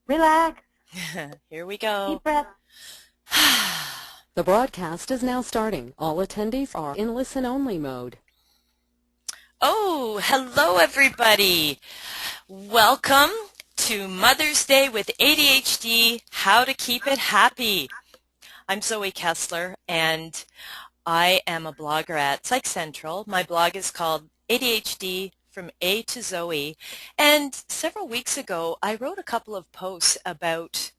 Relax. Here we go. Deep breath. The broadcast is now starting. All attendees are in listen-only mode. Oh, hello everybody. Welcome to Mother's Day with ADHD, How to Keep It Happy. I'm Zoë Kessler and I am a blogger at Psych Central. My blog is called ADHD from A to Zoe, and several weeks ago I wrote a couple of posts about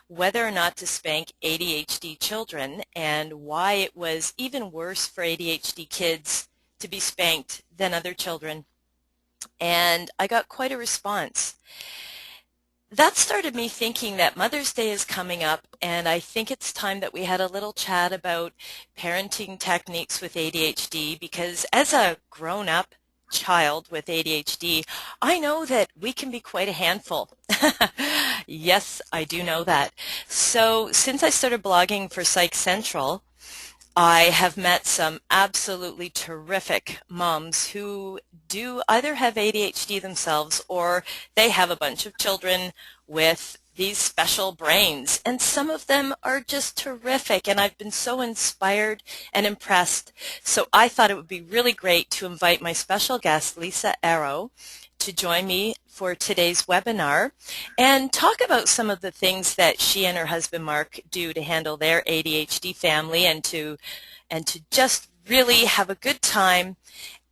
whether or not to spank ADHD children and why it was even worse for ADHD kids to be spanked than other children, and I got quite a response. That started me thinking that Mother's Day is coming up, and I think it's time that we had a little chat about parenting techniques with ADHD, because as a grown-up child with ADHD, I know that we can be quite a handful. Yes, I do know that. So since I started blogging for Psych Central, I have met some absolutely terrific moms who do either have ADHD themselves or they have a bunch of children with these special brains, and some of them are just terrific, and I've been so inspired and impressed. So I thought it would be really great to invite my special guest, Lisa Aro, to join me for today's webinar and talk about some of the things that she and her husband Mark do to handle their ADHD family and to just really have a good time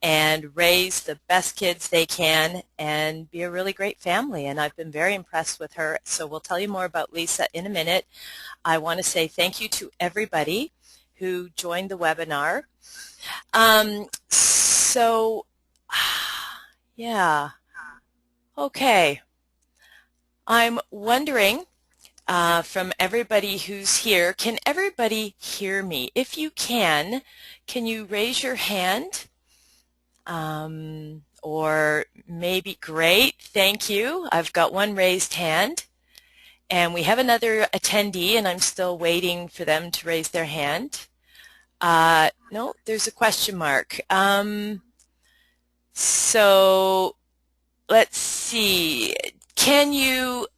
and raise the best kids they can and be a really great family. And I've been very impressed with her. So we'll tell you more about Lisa in a minute. I want to say thank you to everybody who joined the webinar. Yeah. Okay. I'm wondering from everybody who's here, can everybody hear me? If you can you raise your hand? Or maybe, great, thank you. I've got one raised hand. And we have another attendee, and I'm still waiting for them to raise their hand. No, there's a question mark. So let's see. Do you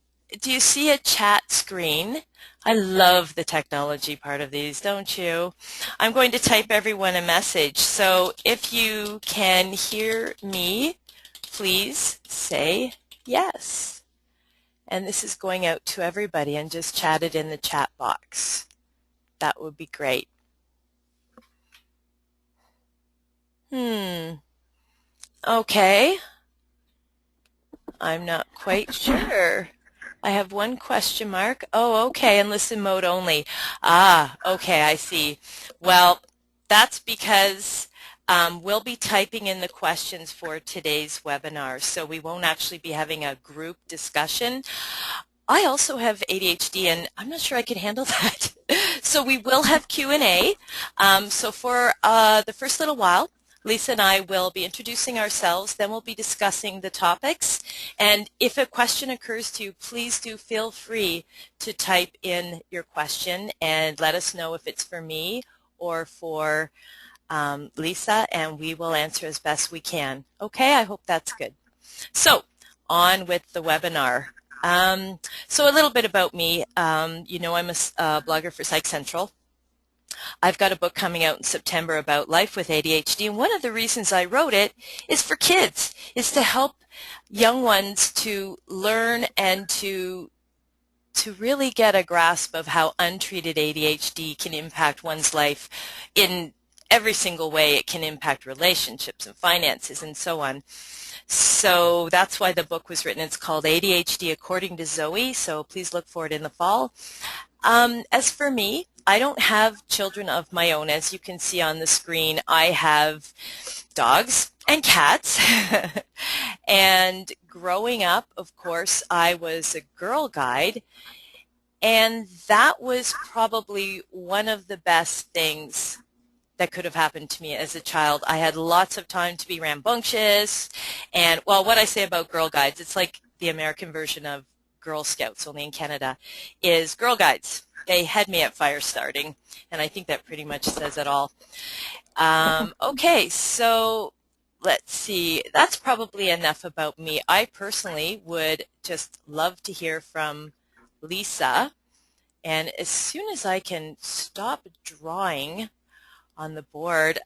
see a chat screen? I love the technology part of these, don't you? I'm going to type everyone a message. So if you can hear me, please say yes. And this is going out to everybody, and just chat it in the chat box. That would be great. Okay. I'm not quite sure. I have one question mark. Oh, okay, and listen mode only. Okay, I see. Well, that's because we'll be typing in the questions for today's webinar, so we won't actually be having a group discussion. I also have ADHD, and I'm not sure I can handle that. So we will have Q&A. So for the first little while, Lisa and I will be introducing ourselves, then we'll be discussing the topics, and if a question occurs to you, please do feel free to type in your question and let us know if it's for me or for Lisa, and we will answer as best we can. Okay, I hope that's good. So, on with the webinar. So a little bit about me. You know, I'm a blogger for Psych Central. I've got a book coming out in September about life with ADHD, and one of the reasons I wrote it is for kids, is to help young ones to learn and to really get a grasp of how untreated ADHD can impact one's life in every single way. It can impact relationships and finances and so on. So that's why the book was written. It's called ADHD According to Zoe, so please look for it in the fall. As for me, I don't have children of my own. As you can see on the screen, I have dogs and cats. And growing up, of course, I was a girl guide, and that was probably one of the best things that could have happened to me as a child. I had lots of time to be rambunctious, and, well, what I say about Girl Guides, it's like the American version of Girl Scouts, only in Canada, is Girl Guides. They had me at fire starting, and I think that pretty much says it all. Okay, so let's see. That's probably enough about me. I personally would just love to hear from Lisa. And as soon as I can stop drawing on the board,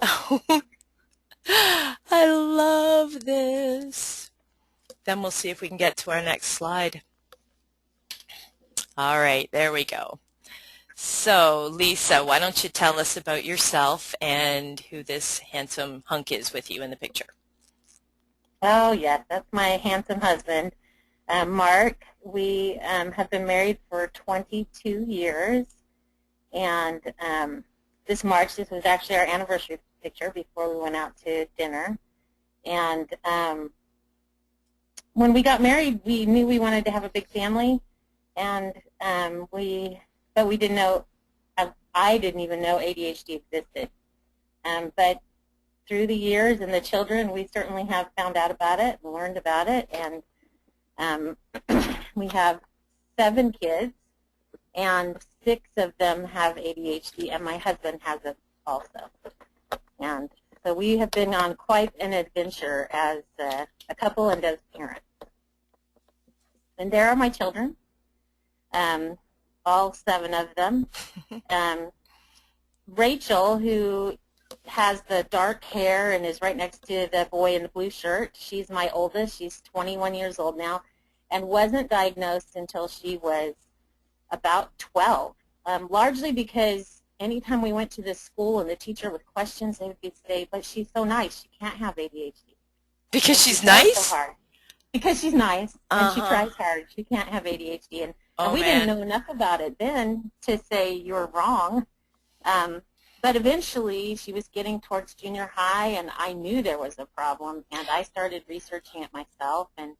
I love this. Then we'll see if we can get to our next slide. All right, there we go. So, Lisa, why don't you tell us about yourself and who this handsome hunk is with you in the picture? Oh, yes, that's my handsome husband, Mark. We have been married for 22 years, and this was actually our anniversary picture before we went out to dinner. And when we got married, we knew we wanted to have a big family, and but we didn't know, I didn't even know ADHD existed. But through the years and the children, we certainly have found out about it and learned about it, and we have 7 kids, and 6 of them have ADHD, and my husband has it also. And so we have been on quite an adventure as a couple and as parents. And there are my children, all 7 of them. Rachel, who has the dark hair and is right next to the boy in the blue shirt, she's my oldest. She's 21 years old now and wasn't diagnosed until she was about 12, largely because anytime we went to this school and the teacher with questions, they would say, but she's so nice, she can't have ADHD. Because she's nice? So hard. Because she's nice and she tries hard. She can't have ADHD. And we didn't know enough about it then to say you're wrong. But eventually she was getting towards junior high, and I knew there was a problem, and I started researching it myself and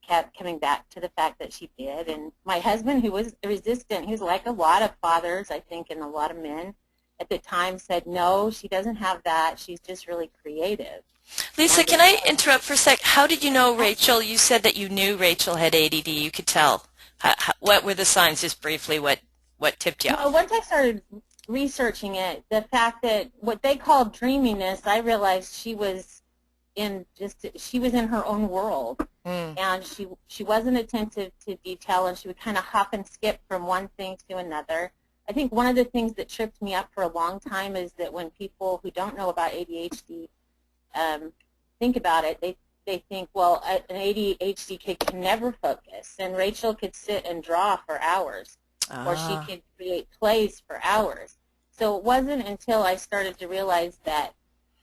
kept coming back to the fact that she did. And my husband, who was resistant, he was like a lot of fathers, I think, and a lot of men at the time, said, no, she doesn't have that. She's just really creative. Lisa, can I interrupt for a sec? How did you know Rachel? You said that you knew Rachel had ADD. You could tell. What were the signs, just briefly, what tipped you off? Well, once I started researching it, the fact that what they call dreaminess, I realized she was in her own world, and she wasn't attentive to detail, and she would kind of hop and skip from one thing to another. I think one of the things that tripped me up for a long time is that when people who don't know about ADHD think about it, they think, well, an ADHD kid can never focus, and Rachel could sit and draw for hours, or she could create plays for hours. So it wasn't until I started to realize that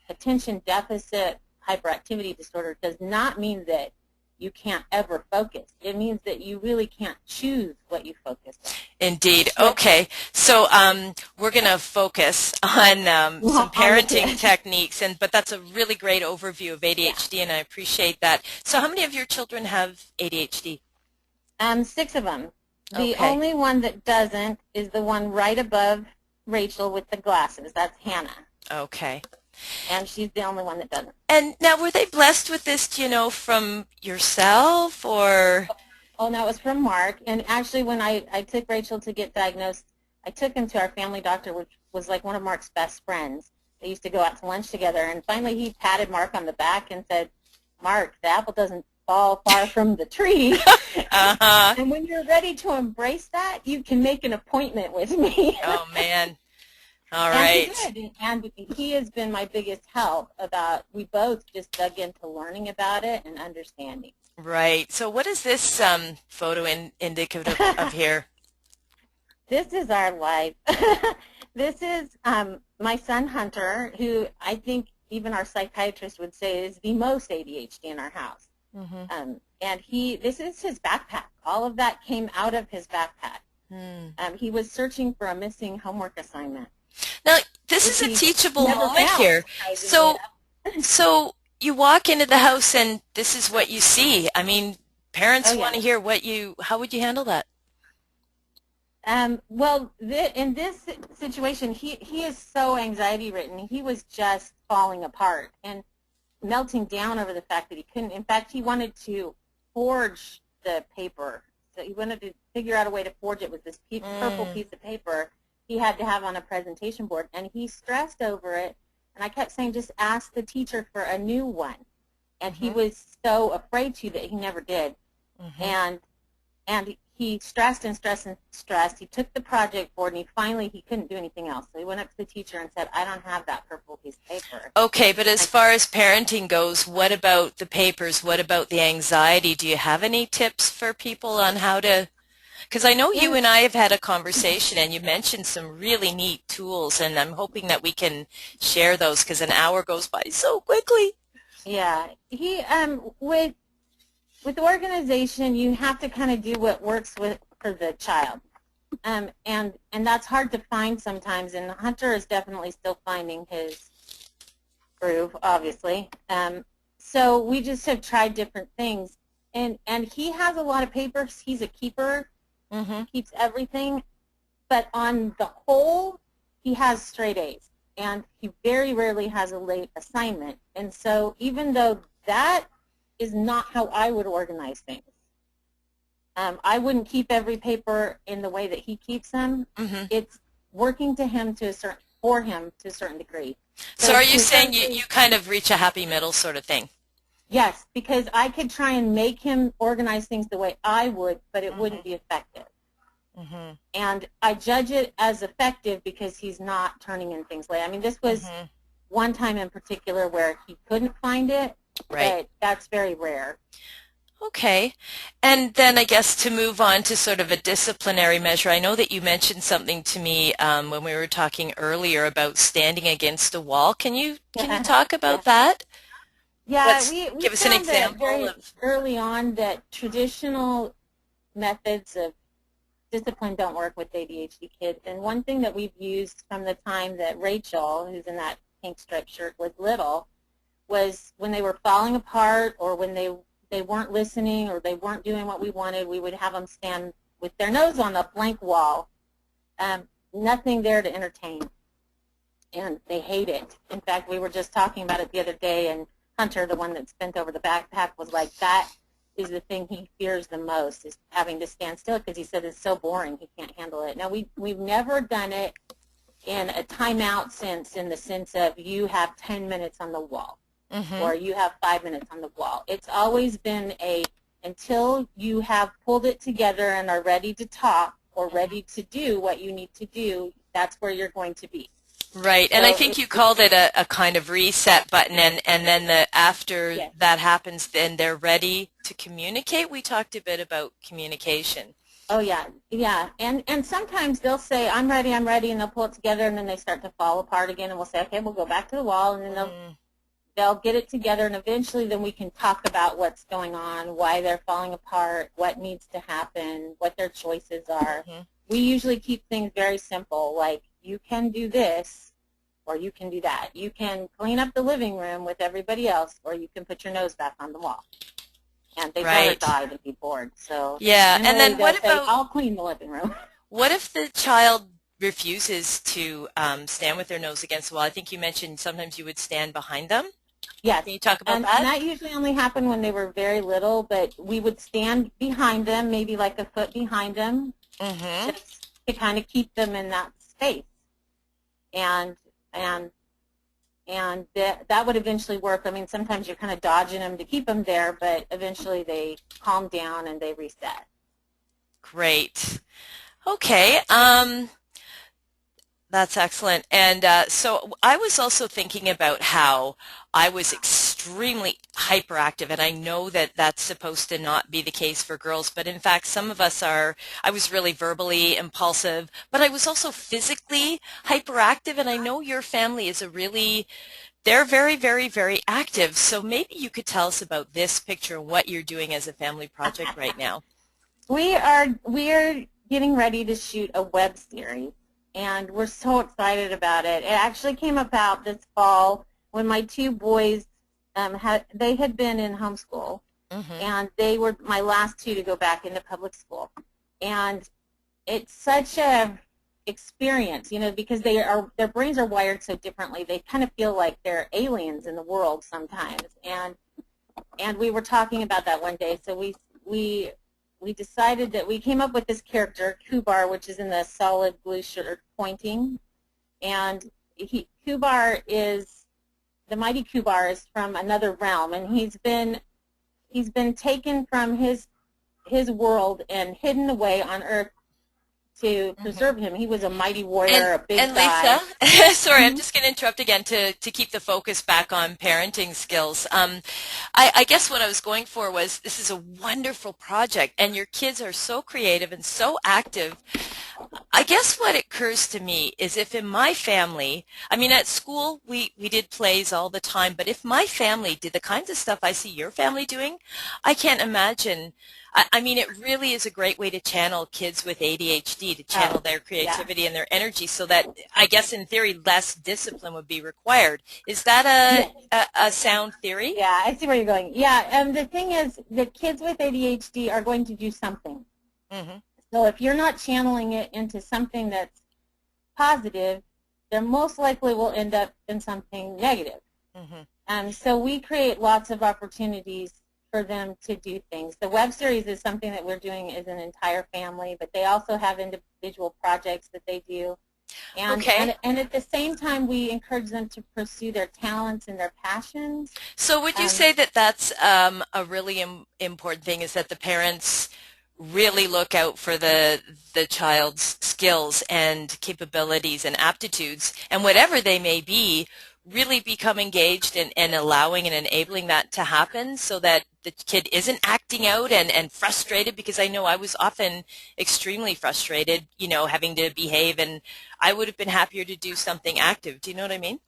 attention deficit hyperactivity disorder does not mean that you can't ever focus. It means that you really can't choose what you focus on. Indeed. Okay. So we're going to focus on some parenting techniques, but that's a really great overview of ADHD, and I appreciate that. So how many of your children have ADHD? 6 of them. The only one that doesn't is the one right above Rachel with the glasses. That's Hannah. Okay. And she's the only one that doesn't. And now, were they blessed with this, do you know, from yourself or? Oh, no, it was from Mark. And actually, when I took Rachel to get diagnosed, I took him to our family doctor, which was like one of Mark's best friends. They used to go out to lunch together. And finally, he patted Mark on the back and said, Mark, the apple doesn't fall far from the tree. And when you're ready to embrace that, you can make an appointment with me. Oh, man. All right. And he has been my biggest help we both just dug into learning about it and understanding. Right. So what is this photo indicative of here? This is our life. This is my son Hunter, who I think even our psychiatrist would say is the most ADHD in our house. Mm-hmm. And this is his backpack. All of that came out of his backpack. He was searching for a missing homework assignment. Now, this is a teachable moment here. So you walk into the house and this is what you see. I mean, parents want to hear how would you handle that? Well, in this situation, he is so anxiety-ridden. He was just falling apart and melting down over the fact that he couldn't. In fact, he wanted to forge the paper. So he wanted to figure out a way to forge it with this purple piece of paper he had to have on a presentation board, and he stressed over it And I kept saying, just ask the teacher for a new one. And he was so afraid to that he never did. And he stressed and stressed and stressed. He took the project board, and he couldn't do anything else. So he went up to the teacher and said, I don't have that purple piece of paper. Okay, but as far as parenting goes, what about the papers? What about the anxiety? Do you have any tips for people on how to, because I know you and I have had a conversation, and you mentioned some really neat tools, and I'm hoping that we can share those, because an hour goes by so quickly. Yeah, with organization, you have to kind of do what works for the child, and that's hard to find sometimes. And Hunter is definitely still finding his groove, obviously. So we just have tried different things, and he has a lot of papers. He's a keeper. He keeps everything, but on the whole, he has straight A's, and he very rarely has a late assignment. And so even though that is not how I would organize things. I wouldn't keep every paper in the way that he keeps them. It's working for him to a certain degree. So are you saying you kind of reach a happy middle sort of thing? Yes, because I could try and make him organize things the way I would, but it wouldn't be effective. And I judge it as effective because he's not turning in things late. I mean, this was one time in particular where he couldn't find it. Right. But that's very rare. Okay. And then I guess to move on to sort of a disciplinary measure, I know that you mentioned something to me when we were talking earlier about standing against a wall. Can you talk about that? Yeah, we give us an example very early on that traditional methods of discipline don't work with ADHD kids. And one thing that we've used from the time that Rachel, who's in that pink striped shirt, was little, was when they were falling apart or when they weren't listening or they weren't doing what we wanted, we would have them stand with their nose on a blank wall, nothing there to entertain. And they hate it. In fact, we were just talking about it the other day, and Hunter, the one that's bent over the backpack, was like, that is the thing he fears the most, is having to stand still, because he said it's so boring, he can't handle it. Now, we've never done it in a timeout sense, in the sense of you have 10 minutes on the wall. Or you have 5 minutes on the wall. It's always been until you have pulled it together and are ready to talk or ready to do what you need to do, that's where you're going to be. Right, and I think you called it a kind of reset button, and then after that happens, then they're ready to communicate. We talked a bit about communication. Oh, yeah, and sometimes they'll say, I'm ready, and they'll pull it together, and then they start to fall apart again, and we'll say, okay, we'll go back to the wall, and then they'll get it together, and eventually then we can talk about what's going on, why they're falling apart, what needs to happen, what their choices are. We usually keep things very simple, like you can do this or you can do that. You can clean up the living room with everybody else, or you can put your nose back on the wall. And they'd rather die than be bored. So and then what about, I'll clean the living room. What if the child refuses to stand with their nose against the wall? I think you mentioned sometimes you would stand behind them. Yes. Can you talk about that? And that usually only happened when they were very little, but we would stand behind them, maybe like a foot behind them, just to kind of keep them in that space. And that would eventually work. I mean, sometimes you're kind of dodging them to keep them there, but eventually they calm down and they reset. Great. Okay. That's excellent. And so I was also thinking about how I was extremely hyperactive, and I know that that's supposed to not be the case for girls, but in fact some of us are. I was really verbally impulsive, but I was also physically hyperactive, and I know your family is they're very, very, very active. So maybe you could tell us about this picture and what you're doing as a family project right now. We are getting ready to shoot a web series. And we're so excited about it. It actually came about this fall when my two boys, they had been in homeschool, and they were my last two to go back into public school. And it's such a experience, because their brains are wired so differently. They kind of feel like they're aliens in the world sometimes. And we were talking about that one day. So we decided that we came up with this character, Kubar, which is in the solid blue shirt pointing. And Kubar is the mighty Kubar is from another realm, and he's been taken from his world and hidden away on Earth to preserve him. He was a mighty warrior, a big guy. And Lisa, sorry, I'm just going to interrupt again to keep the focus back on parenting skills. I guess what I was going for was, this is a wonderful project, and your kids are so creative and so active. I guess what occurs to me is, if in my family, I mean, at school we did plays all the time, but if my family did the kinds of stuff I see your family doing, I can't imagine. I mean, it really is a great way to channel kids with ADHD, to channel their creativity and their energy, so that, I guess in theory, less discipline would be required. Is that a sound theory? Yeah, I see where you're going. Yeah, the thing is, the kids with ADHD are going to do something. Mm-hmm. So if you're not channeling it into something that's positive, they most likely will end up in something negative. Mm-hmm. And so we create lots of opportunities for them to do things. The web series is something that we're doing as an entire family, but they also have individual projects that they do. And, and at the same time, we encourage them to pursue their talents and their passions. So would you say that that's a really important thing, is that the parents really look out for the child's skills and capabilities and aptitudes, and whatever they may be, really become engaged and allowing and enabling that to happen, so that the kid isn't acting out and frustrated? Because I know I was often extremely frustrated, you know, having to behave, and I would have been happier to do something active. Do you know what I mean?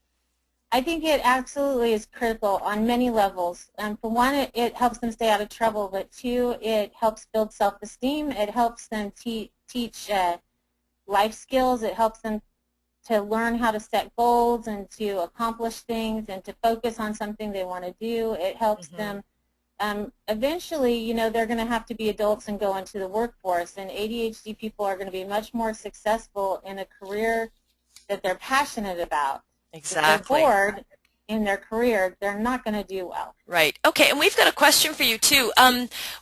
I think it absolutely is critical on many levels. For one, it helps them stay out of trouble, but two, it helps build self-esteem. It helps them teach life skills. It helps them to learn how to set goals and to accomplish things and to focus on something they want to do. It helps them. Eventually, you know, they're going to have to be adults and go into the workforce, and ADHD people are going to be much more successful in a career that they're passionate about. Exactly. If they're bored in their career, they're not going to do well. Right. Okay, and we've got a question for you, too.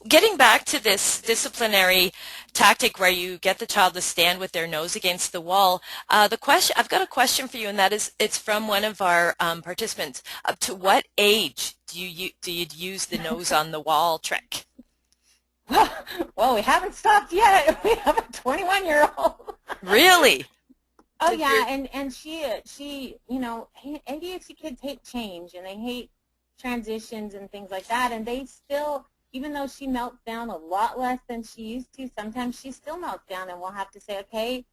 Getting back to this disciplinary tactic where you get the child to stand with their nose against the wall, I've got a question for you, and that is, it's from one of our participants. Up to what age do you use the nose on the wall trick? Well, we haven't stopped yet. We have a 21-year-old. Really? Oh, yeah, and she, you know, ADHD kids hate change, and they hate transitions and things like that, and they still, even though she melts down a lot less than she used to, sometimes she still melts down, and we'll have to say, okay,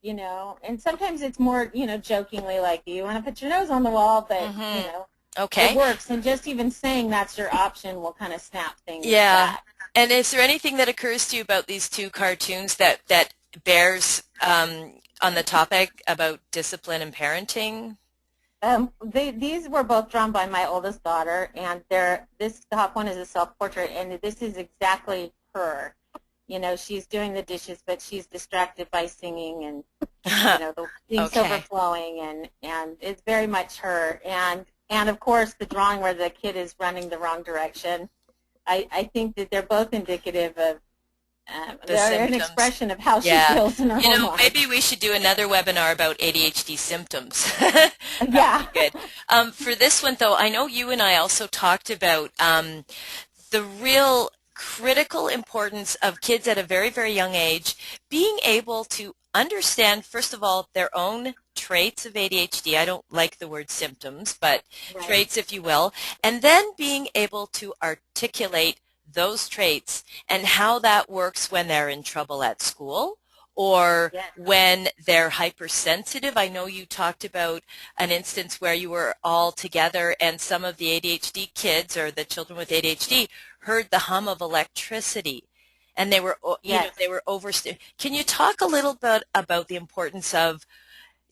you know, and sometimes it's more, you know, jokingly, like, you want to put your nose on the wall, but, you know, it works, and just even saying that's your option will kind of snap things back. And is there anything that occurs to you about these two cartoons that bears on the topic about discipline and parenting? These were both drawn by my oldest daughter, and this top one is a self-portrait, and this is exactly her. You know, she's doing the dishes, but she's distracted by singing, and you know, the things overflowing, and it's very much her. And of course, the drawing where the kid is running the wrong direction. I think that they're both indicative of they're an expression of how she feels in her home life. Maybe we should do another webinar about ADHD symptoms. Yeah. Good. For this one, though, I know you and I also talked about the real critical importance of kids at a very, very young age being able to understand, first of all, their own traits of ADHD. I don't like the word symptoms, but traits, if you will, and then being able to articulate those traits and how that works when they're in trouble at school or when they're hypersensitive. I know you talked about an instance where you were all together and some of the ADHD kids or the children with ADHD heard the hum of electricity and they were, you know, they were Can you talk a little bit about the importance of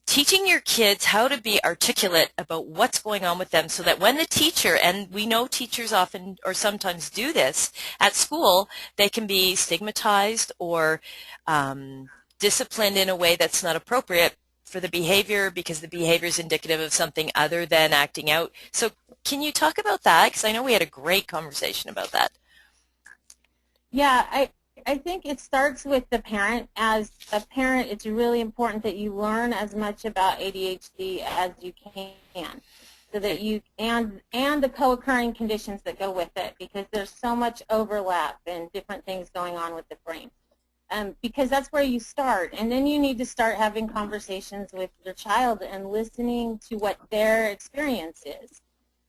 teaching your kids how to be articulate about what's going on with them so that when the teacher, and we know teachers often or sometimes do this at school, they can be stigmatized or disciplined in a way that's not appropriate for the behavior because the behavior is indicative of something other than acting out. So can you talk about that? Because I know we had a great conversation about that. Yeah, I think it starts with the parent. As a parent, it's really important that you learn as much about ADHD as you can. so that you and the co-occurring conditions that go with it, because there's so much overlap and different things going on with the brain. Because that's where you start, and then you need to start having conversations with your child and listening to what their experience is.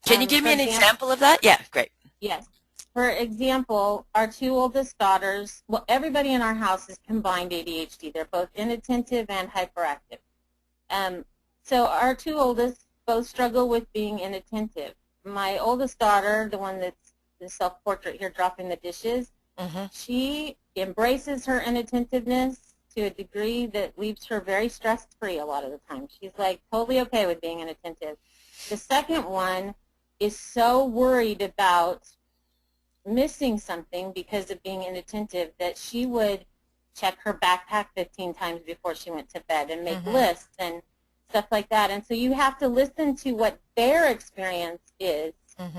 Can you give me an example of that? Yeah, great. Yes. For example, our two oldest daughters, well, everybody in our house is combined ADHD. They're both inattentive and hyperactive. So our two oldest both struggle with being inattentive. My oldest daughter, the one that's the self-portrait here dropping the dishes, she embraces her inattentiveness to a degree that leaves her very stress-free a lot of the time. She's like totally okay with being inattentive. The second one is so worried about missing something because of being inattentive that she would check her backpack 15 times before she went to bed and make lists and stuff like that. And so you have to listen to what their experience is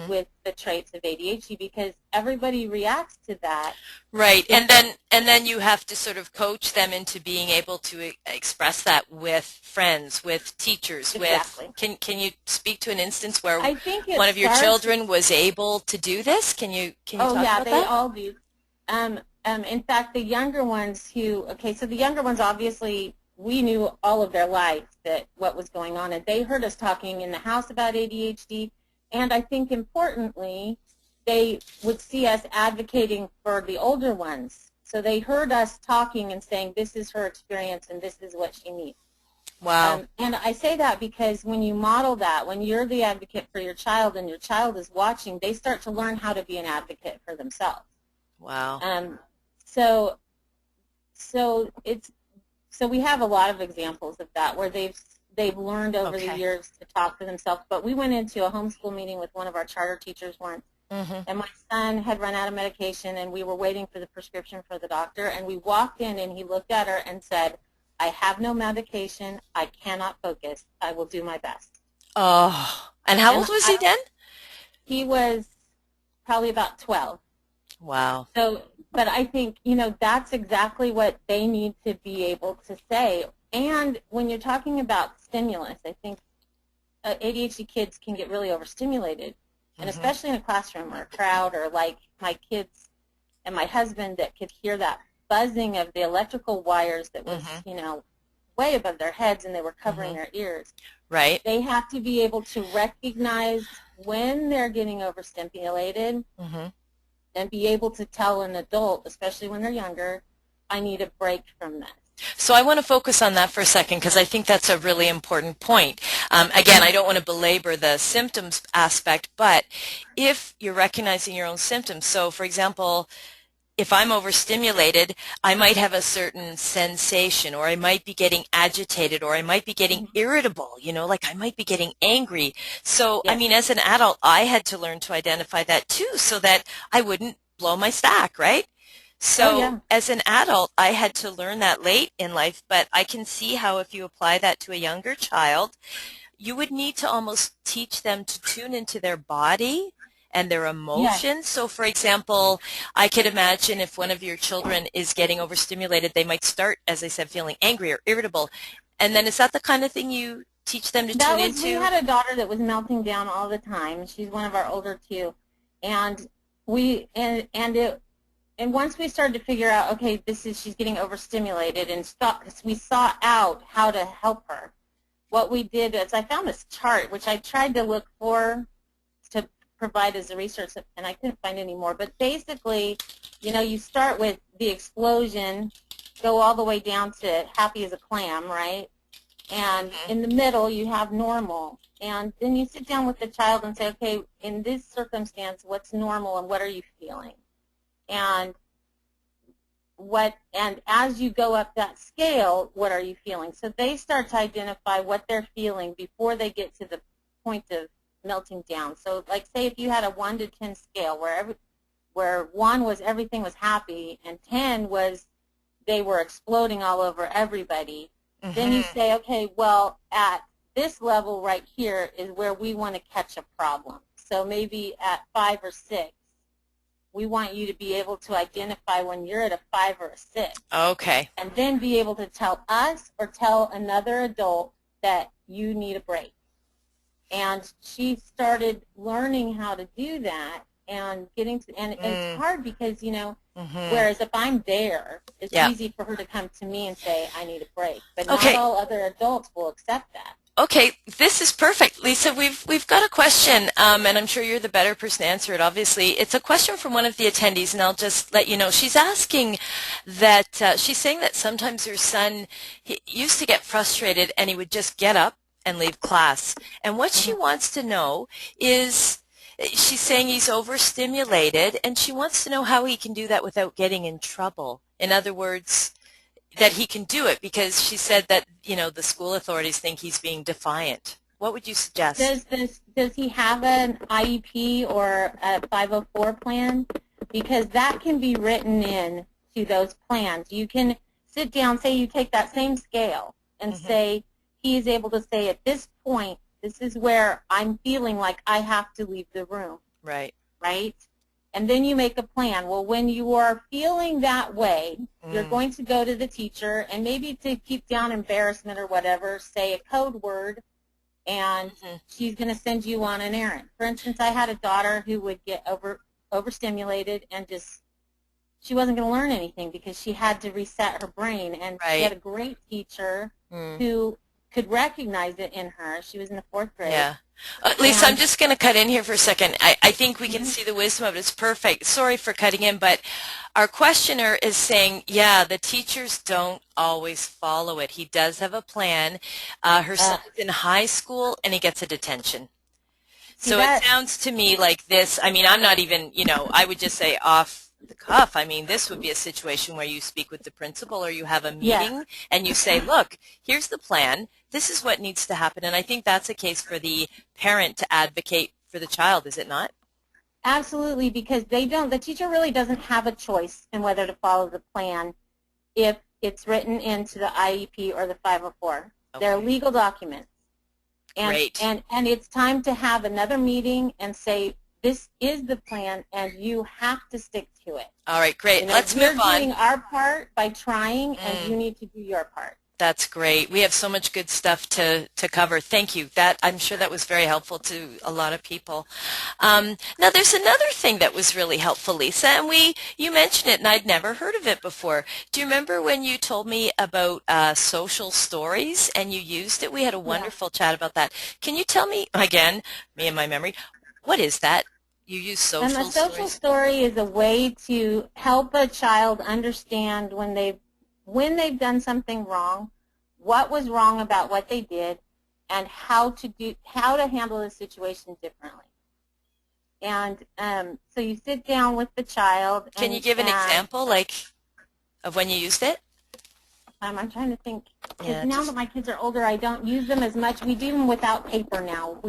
with the traits of ADHD, because everybody reacts to that. Right, and then you have to sort of coach them into being able to express that with friends, with teachers, Exactly. with. Can you speak to an instance where I think one of your children was able to do this? Can you talk about that? Oh yeah, they all do. In fact, the younger ones so the younger ones, obviously we knew all of their life that what was going on, and they heard us talking in the house about ADHD. And I think importantly, they would see us advocating for the older ones. So they heard us talking and saying, this is her experience and this is what she needs. Wow. And I say that because when you model that, when you're the advocate for your child and your child is watching, they start to learn how to be an advocate for themselves. Wow. So we have a lot of examples of that where they've learned over the years to talk for themselves. But we went into a homeschool meeting with one of our charter teachers once, and my son had run out of medication, and we were waiting for the prescription for the doctor, and we walked in, and he looked at her and said, I have no medication. I cannot focus. I will do my best. Oh, and how old was he then? He was probably about 12. Wow. So, but I think, that's exactly what they need to be able to say. And when you're talking about stimulus, I think ADHD kids can get really overstimulated, and especially in a classroom or a crowd, or like my kids and my husband that could hear that buzzing of the electrical wires that was, way above their heads, and they were covering their ears. Right. They have to be able to recognize when they're getting overstimulated and be able to tell an adult, especially when they're younger, I need a break from this. So I want to focus on that for a second, because I think that's a really important point. Again, I don't want to belabor the symptoms aspect, but if you're recognizing your own symptoms, so for example, if I'm overstimulated, I might have a certain sensation, or I might be getting agitated, or I might be getting irritable, like I might be getting angry. So, I mean, as an adult, I had to learn to identify that too, so that I wouldn't blow my stack, right? So as an adult, I had to learn that late in life, but I can see how if you apply that to a younger child, you would need to almost teach them to tune into their body and their emotions. Yes. So, for example, I could imagine if one of your children is getting overstimulated, they might start, as I said, feeling angry or irritable. And then is that the kind of thing you teach them to tune into? We had a daughter that was melting down all the time. She's one of our older two. And once we started to figure out, okay, she's getting overstimulated, and we sought out how to help her. What we did is I found this chart, which I tried to look for to provide as a research, and I couldn't find any more. But basically, you start with the explosion, go all the way down to happy as a clam, right? And in the middle, you have normal. And then you sit down with the child and say, okay, in this circumstance, what's normal and what are you feeling? And as you go up that scale, what are you feeling? So they start to identify what they're feeling before they get to the point of melting down. So, like, say if you had a 1 to 10 scale where 1 was everything was happy and 10 was they were exploding all over everybody, then you say, okay, well, at this level right here is where we want to catch a problem. So maybe at 5 or 6. We want you to be able to identify when you're at a 5 or a 6. Okay. And then be able to tell us or tell another adult that you need a break. And she started learning how to do that and getting to, and it's hard because, you know, whereas if I'm there, it's easy for her to come to me and say, I need a break. But not all other adults will accept that. Okay, this is perfect. Lisa, we've got a question, and I'm sure you're the better person to answer it, obviously. It's a question from one of the attendees, and I'll just let you know. She's asking that, she's saying that sometimes her son, he used to get frustrated and he would just get up and leave class. And what she wants to know is, she's saying he's overstimulated, and she wants to know how he can do that without getting in trouble. In other words, that he can do it, because she said that, you know, the school authorities think he's being defiant. What would you suggest? Does he have an IEP or a 504 plan? Because that can be written in to those plans. You can sit down, say you take that same scale and say, he is able to say at this point, this is where I'm feeling like I have to leave the room. Right. Right? And then you make a plan. Well, when you are feeling that way, you're going to go to the teacher, and maybe to keep down embarrassment or whatever, say a code word, and she's going to send you on an errand. For instance, I had a daughter who would get overstimulated and just, she wasn't going to learn anything because she had to reset her brain. And she had a great teacher who could recognize it in her. She was in the 4th grade. Yeah. Lisa, I'm just going to cut in here for a second. I think we can see the wisdom of it. It's perfect. Sorry for cutting in, but our questioner is saying, yeah, the teachers don't always follow it. He does have a plan. Her son's in high school, and he gets a detention. So it sounds to me like this. I mean, I'm not even, you know, I would just say off the cuff. I mean, this would be a situation where you speak with the principal, or you have a meeting and you say, look, here's the plan. This is what needs to happen. And I think that's a case for the parent to advocate for the child, is it not? Absolutely, because the teacher really doesn't have a choice in whether to follow the plan if it's written into the IEP or the 504. They're legal documents. And, Great. And it's time to have another meeting and say, this is the plan, and you have to stick to it. All right, great. You know, let's move on. We're doing our part by trying, and you need to do your part. That's great. We have so much good stuff to cover. Thank you. I'm sure that was very helpful to a lot of people. Now, there's another thing that was really helpful, Lisa, and you mentioned it, and I'd never heard of it before. Do you remember when you told me about social stories, and you used it? We had a wonderful chat about that. Can you tell me, again, me and my memory, what is that? You use social stories? A social story is a way to help a child understand when they've done something wrong, what was wrong about what they did, and how to handle the situation differently. And so you sit down with the child. Can you give an example, like, of when you used it? I'm trying to think. Now that my kids are older, I don't use them as much. We do them without paper now.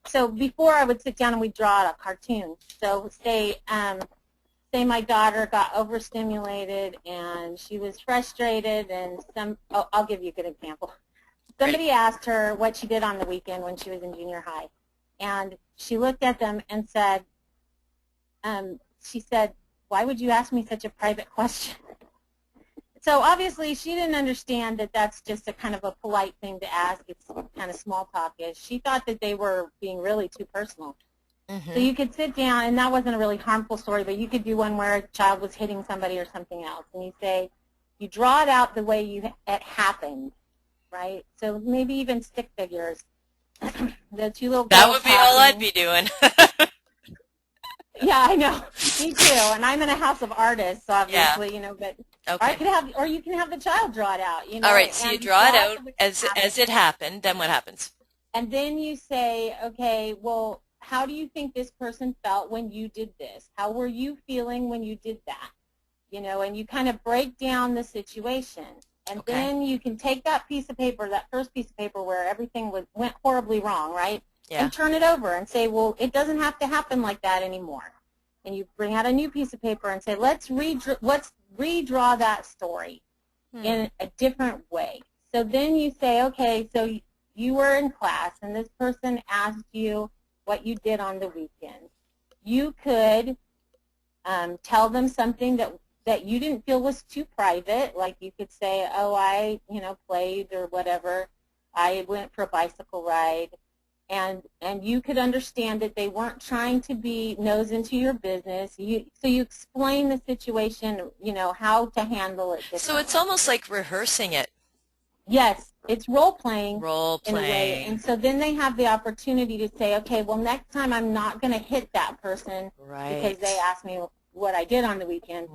So before I would sit down and we'd draw out a cartoon. So say my daughter got overstimulated and she was frustrated, and I'll give you a good example. Somebody asked her what she did on the weekend when she was in junior high, and she looked at them and said, she said, why would you ask me such a private question? So obviously she didn't understand that that's just a kind of a polite thing to ask. It's kind of small talk-ish. She thought that they were being really too personal. So you could sit down, and that wasn't a really harmful story, but you could do one where a child was hitting somebody or something else, and you draw it out the way it happened, right? So maybe even stick figures. The two little girls. That would be all I'd be doing. Yeah, I know. Me too. And I'm in a house of artists, obviously, you know, but or you can have the child draw it out, you know. All right, so you draw it out as it happened, then what happens? And then you say, okay, well, how do you think this person felt when you did this? How were you feeling when you did that? You know, and you kind of break down the situation. And then you can take that piece of paper, that first piece of paper where everything went horribly wrong, right? And turn it over and say, well, it doesn't have to happen like that anymore. And you bring out a new piece of paper and say, let's redraw that story in a different way. So then you say, okay, so you were in class and this person asked you what you did on the weekend. You could tell them something that you didn't feel was too private, like you could say, oh, I played or whatever. I went for a bicycle ride, and you could understand that they weren't trying to be nose into your business. So you explain the situation, how to handle it differently. So it's almost like rehearsing it. Yes, it's role-playing Role-playing. in a way. And so then they have the opportunity to say, okay, well, next time I'm not going to hit that person because they asked me what I did on the weekend.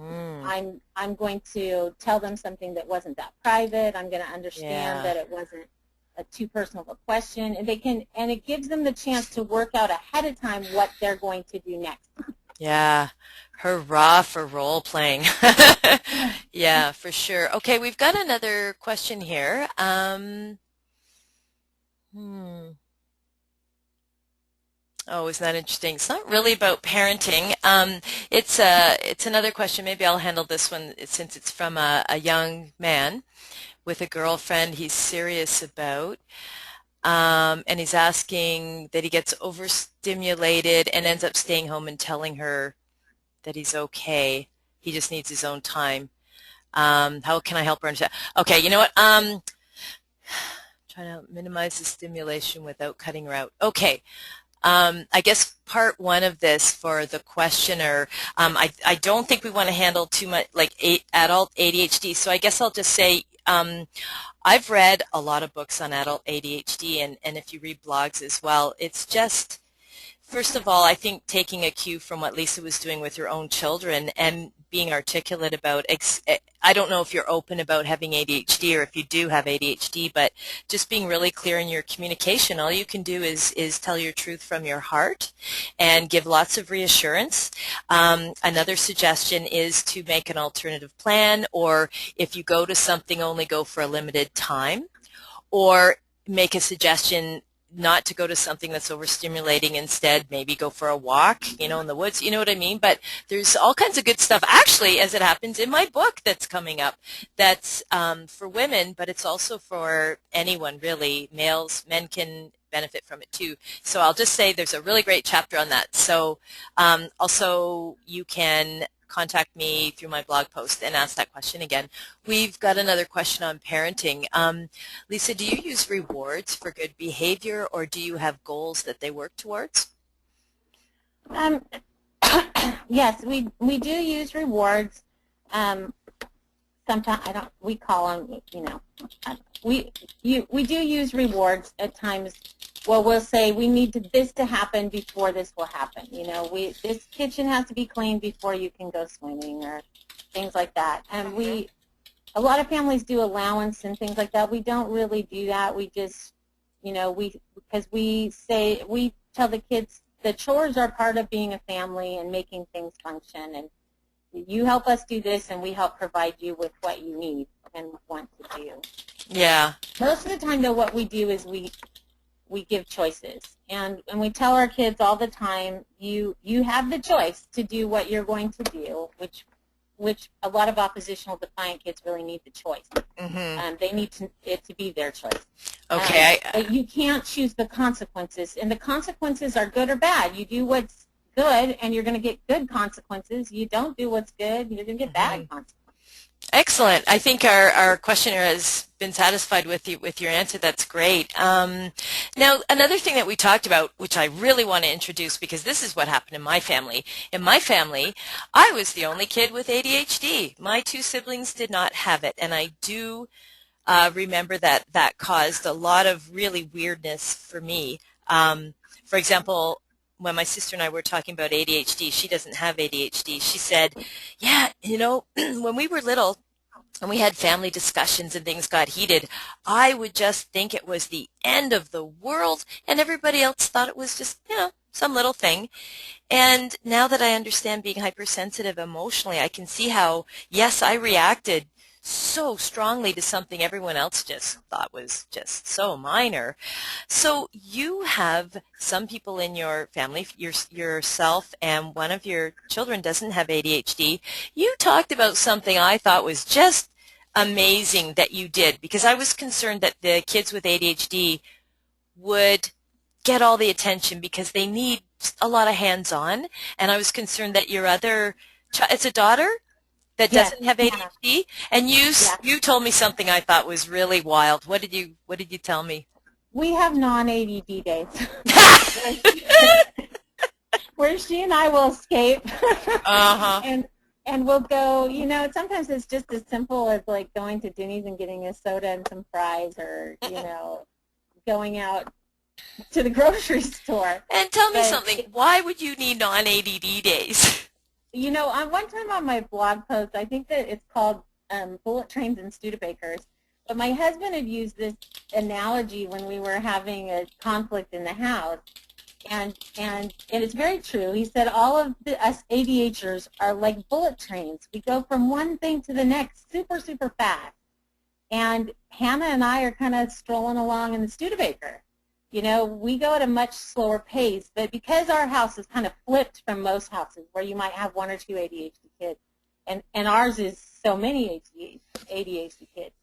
I'm going to tell them something that wasn't that private. I'm going to understand that it wasn't too personal of a question. And it gives them the chance to work out ahead of time what they're going to do next. Yeah. Hurrah for role playing. Yeah, for sure. Okay, we've got another question here. Oh, isn't that interesting? It's not really about parenting. It's another question. Maybe I'll handle this one since it's from a young man with a girlfriend he's serious about. And he's asking that he gets overstimulated and ends up staying home and telling her that he's okay. He just needs his own time. How can I help her understand? Okay, you know what? Trying to minimize the stimulation without cutting her out. Okay. I guess part one of this for the questioner, I don't think we want to handle too much like adult ADHD. So I guess I'll just say I've read a lot of books on adult ADHD, and if you read blogs as well, it's just, first of all, I think taking a cue from what Lisa was doing with her own children and being articulate about, I don't know if you're open about having ADHD or if you do have ADHD, but just being really clear in your communication. All you can do is tell your truth from your heart and give lots of reassurance. Another suggestion is to make an alternative plan, or if you go to something, only go for a limited time, or make a suggestion not to go to something that's overstimulating. Instead, maybe go for a walk, in the woods, you know what I mean? But there's all kinds of good stuff, actually, as it happens, in my book that's coming up that's for women, but it's also for anyone, really. Men can benefit from it, too. So I'll just say there's a really great chapter on that. So also you can contact me through my blog post and ask that question again. We've got another question on parenting. Lisa, do you use rewards for good behavior, or do you have goals that they work towards? Yes, we do use rewards. Sometimes we call them, we do use rewards at times. Well, we'll say we need this to happen before this will happen. This kitchen has to be cleaned before you can go swimming, or things like that. And a lot of families do allowance and things like that. We don't really do that. We just, because we tell the kids the chores are part of being a family and making things function. And you help us do this, and we help provide you with what you need and want to do. Yeah. Most of the time, though, what we do is we give choices, and we tell our kids all the time, you have the choice to do what you're going to do, which a lot of oppositional defiant kids really need the choice. Mm-hmm. They need it to be their choice. Okay. But you can't choose the consequences, and the consequences are good or bad. You do what's good, and you're going to get good consequences. You don't do what's good, you're going to get bad consequences. Excellent. I think our questioner has been satisfied with your answer. That's great. Now, another thing that we talked about, which I really want to introduce, because this is what happened in my family. In my family, I was the only kid with ADHD. My two siblings did not have it, and I do remember that caused a lot of really weirdness for me. For example, when my sister and I were talking about ADHD, she doesn't have ADHD. She said, yeah, when we were little and we had family discussions and things got heated, I would just think it was the end of the world, and everybody else thought it was just, some little thing. And now that I understand being hypersensitive emotionally, I can see how, yes, I reacted so strongly to something everyone else just thought was just so minor. So you have some people in your family, yourself, and one of your children doesn't have ADHD. You talked about something I thought was just amazing that you did, because I was concerned that the kids with ADHD would get all the attention because they need a lot of hands-on, and I was concerned that your other it's a daughter? that Yes, doesn't have Hannah. ADHD? And you Yes. you told me something I thought was really wild. What did you tell me? We have non-ADD days where she and I will escape Uh-huh. and we'll go, you know, sometimes it's just as simple as like going to Denny's and getting a soda and some fries, or, you know, going out to the grocery store. And tell me But something. Why would you need non-ADD days? you know, one time on my blog post, I think that it's called Bullet Trains and Studebakers, but my husband had used this analogy when we were having a conflict in the house, and it's very true. He said all of us ADHDers are like bullet trains. We go from one thing to the next super, super fast. And Hannah and I are kind of strolling along in the Studebaker. You know, we go at a much slower pace, but because our house is kind of flipped from most houses where you might have one or two ADHD kids, and ours is so many ADHD kids,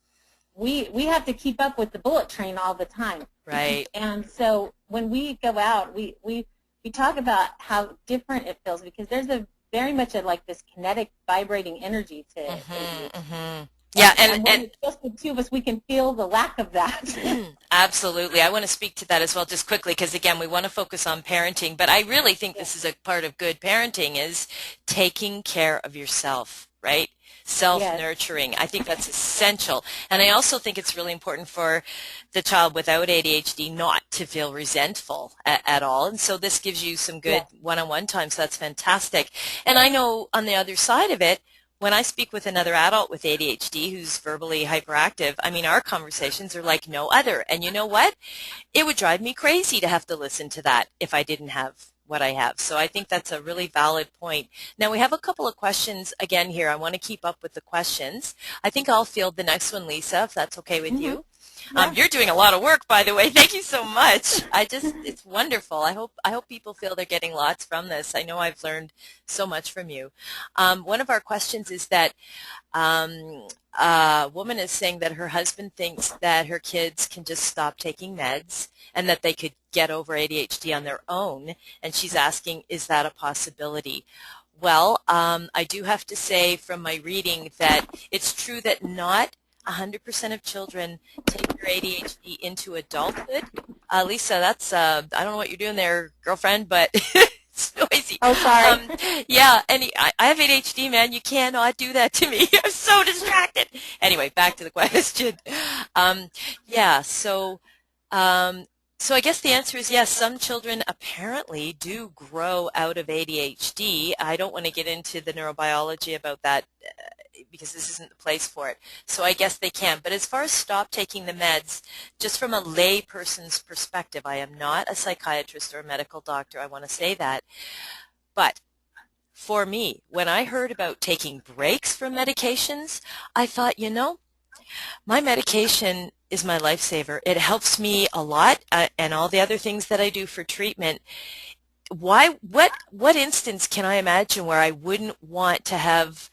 we have to keep up with the bullet train all the time. Right. And so when we go out, we talk about how different it feels, because there's a very much like this kinetic vibrating energy to it. Yeah, and when it's just the two of us, we can feel the lack of that. Absolutely. I want to speak to that as well just quickly, because again, we want to focus on parenting, but I really think this is a part of good parenting is taking care of yourself, right? Self-nurturing. I think that's essential. And I also think it's really important for the child without ADHD not to feel resentful at all. And so this gives you some good one-on-one time, so that's fantastic. And I know on the other side of it, when I speak with another adult with ADHD who's verbally hyperactive, I mean, our conversations are like no other. And you know what? It would drive me crazy to have to listen to that if I didn't have what I have. So I think that's a really valid point. Now we have a couple of questions again here. I want to keep up with the questions. I think I'll field the next one, Lisa, if that's okay with you. Yeah. You're doing a lot of work, by the way. Thank you so much. It's wonderful. I hope people feel they're getting lots from this. I know I've learned so much from you. One of our questions is that a woman is saying that her husband thinks that her kids can just stop taking meds and that they could get over ADHD on their own. And she's asking, is that a possibility? Well, I do have to say from my reading that it's true that not 100% of children take their ADHD into adulthood. Lisa, that's, I don't know what you're doing there, girlfriend, but it's noisy. Oh, sorry. Yeah, and I have ADHD, man. You cannot do that to me. I'm so distracted. Anyway, back to the question. Yeah, so I guess the answer is yes, some children apparently do grow out of ADHD. I don't want to get into the neurobiology about that because this isn't the place for it. So I guess they can. But as far as stop taking the meds, just from a lay person's perspective, I am not a psychiatrist or a medical doctor. I want to say that. But for me, when I heard about taking breaks from medications, I thought, you know, my medication is my lifesaver. It helps me a lot, and all the other things that I do for treatment. What instance can I imagine where I wouldn't want to have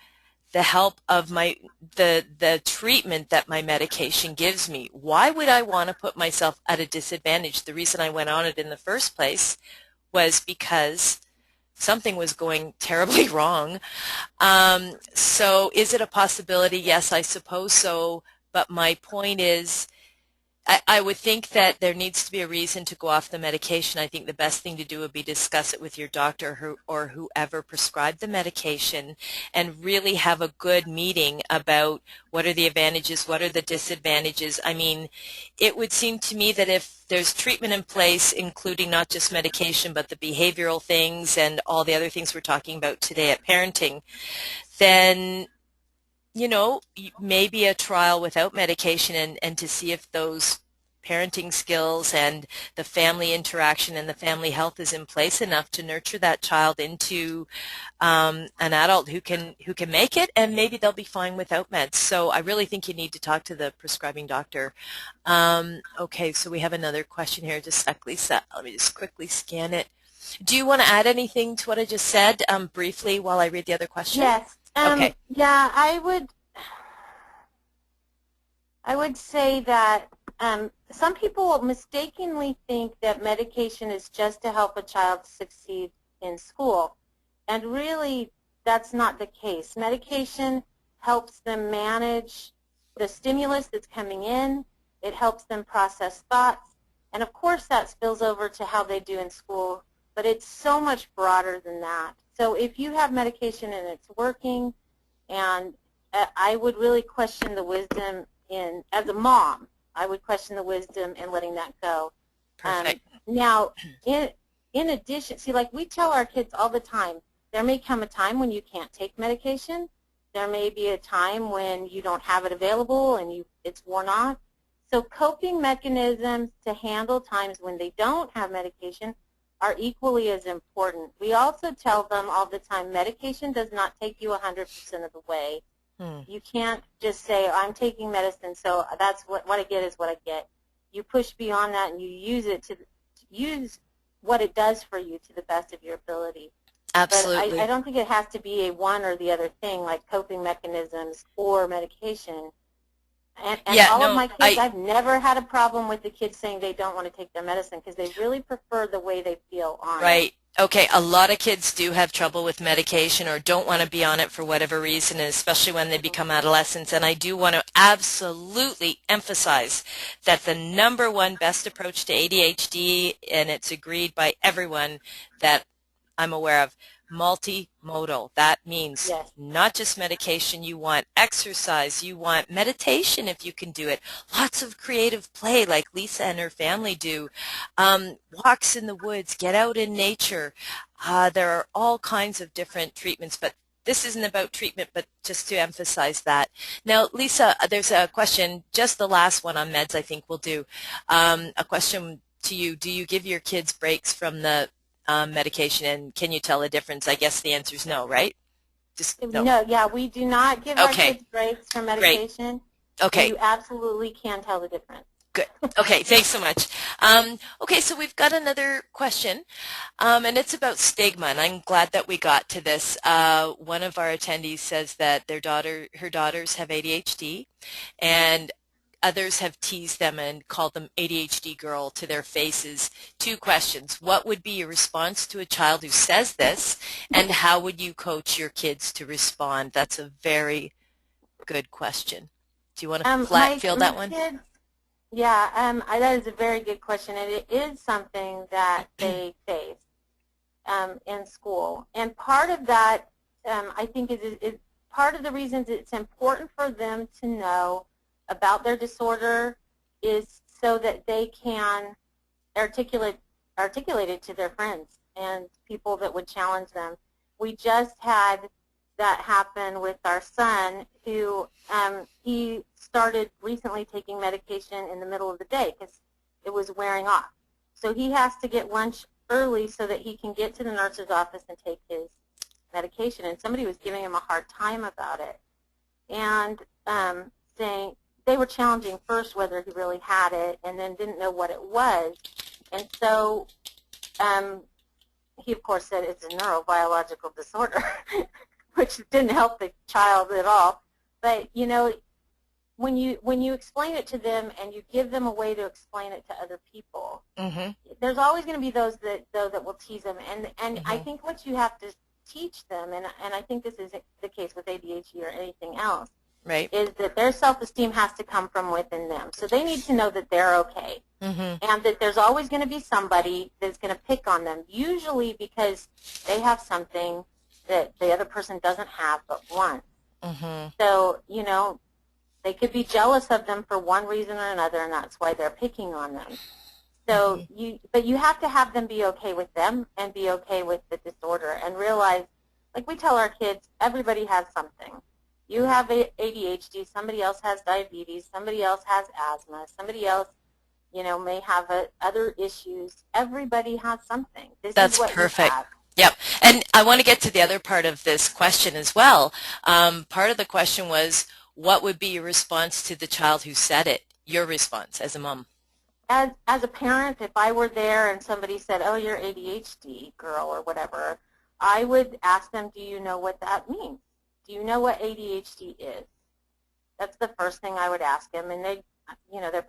the help of the treatment that my medication gives me? Why would I want to put myself at a disadvantage? The reason I went on it in the first place was because something was going terribly wrong. So is it a possibility? Yes, I suppose so. But my point is, I would think that there needs to be a reason to go off the medication. I think the best thing to do would be discuss it with your doctor or whoever prescribed the medication and really have a good meeting about what are the advantages, what are the disadvantages. I mean, it would seem to me that if there's treatment in place, including not just medication, but the behavioral things and all the other things we're talking about today at parenting, then you know, maybe a trial without medication and to see if those parenting skills and the family interaction and the family health is in place enough to nurture that child into an adult who can make it, and maybe they'll be fine without meds. So I really think you need to talk to the prescribing doctor. Okay, so we have another question here. Just a sec, Lisa. Let me just quickly scan it. Do you want to add anything to what I just said briefly while I read the other question? Yes. Okay. Yeah, I would say that some people mistakenly think that medication is just to help a child succeed in school, and really that's not the case. Medication helps them manage the stimulus that's coming in. It helps them process thoughts. And of course that spills over to how they do in school, but it's so much broader than that. So if you have medication and it's working, and I would really question the wisdom in, as a mom, I would question the wisdom in letting that go. Perfect. Now, in addition, see, like we tell our kids all the time, there may come a time when you can't take medication. There may be a time when you don't have it available and it's worn off. So coping mechanisms to handle times when they don't have medication are equally as important. We also tell them all the time, medication does not take you 100% of the way. You can't just say, I'm taking medicine, so that's what I get is what I get. You push beyond that and you use it to use what it does for you to the best of your ability. Absolutely. But I don't think it has to be a one or the other thing, like coping mechanisms or medication. And of my kids, I've never had a problem with the kids saying they don't want to take their medicine because they really prefer the way they feel on it. Right. Okay, a lot of kids do have trouble with medication or don't want to be on it for whatever reason, and especially when they become adolescents. And I do want to absolutely emphasize that the number one best approach to ADHD, and it's agreed by everyone that I'm aware of, multimodal. That means not just medication. You want exercise. You want meditation if you can do it. Lots of creative play like Lisa and her family do. Walks in the woods. Get out in nature. There are all kinds of different treatments, but this isn't about treatment, but just to emphasize that. Now, Lisa, there's a question, just the last one on meds I think we'll do. A question to you. Do you give your kids breaks from the medication, and can you tell a difference? I guess the answer is no, right? Just no. No, yeah, we do not give our kids breaks from medication. Great. Okay. You absolutely can tell the difference. Good. Okay, thanks so much. Okay, so we've got another question, and it's about stigma, and I'm glad that we got to this. One of our attendees says that her daughters have ADHD, and others have teased them and called them ADHD girl to their faces. Two questions. What would be your response to a child who says this, and how would you coach your kids to respond? That's a very good question. Do you want to field that one? Kids, yeah, that is a very good question, and it is something that they face in school. And part of that, I think, is part of the reasons it's important for them to know about their disorder is so that they can articulate it to their friends and people that would challenge them. We just had that happen with our son, who he started recently taking medication in the middle of the day because it was wearing off. So he has to get lunch early so that he can get to the nurse's office and take his medication. And somebody was giving him a hard time about it and saying, they were challenging first whether he really had it and then didn't know what it was. And so he, of course, said it's a neurobiological disorder, which didn't help the child at all. But, you know, when you explain it to them and you give them a way to explain it to other people, there's always going to be those that will tease them. And I think what you have to teach them, and I think this is the case with ADHD or anything else, is that their self-esteem has to come from within them. So they need to know that they're okay, and that there's always going to be somebody that's going to pick on them, usually because they have something that the other person doesn't have but wants. So, you know, they could be jealous of them for one reason or another, and that's why they're picking on them. So but you have to have them be okay with them and be okay with the disorder and realize, like we tell our kids, everybody has something. You have ADHD, somebody else has diabetes, somebody else has asthma, somebody else, you know, may have other issues. Everybody has something. That's perfect. Yep. And I want to get to the other part of this question as well. Part of the question was, what would be your response to the child who said it? Your response as a mom. As a parent, if I were there and somebody said, oh, you're ADHD girl or whatever, I would ask them, do you know what that means? Do you know what ADHD is? That's the first thing I would ask them, and they'd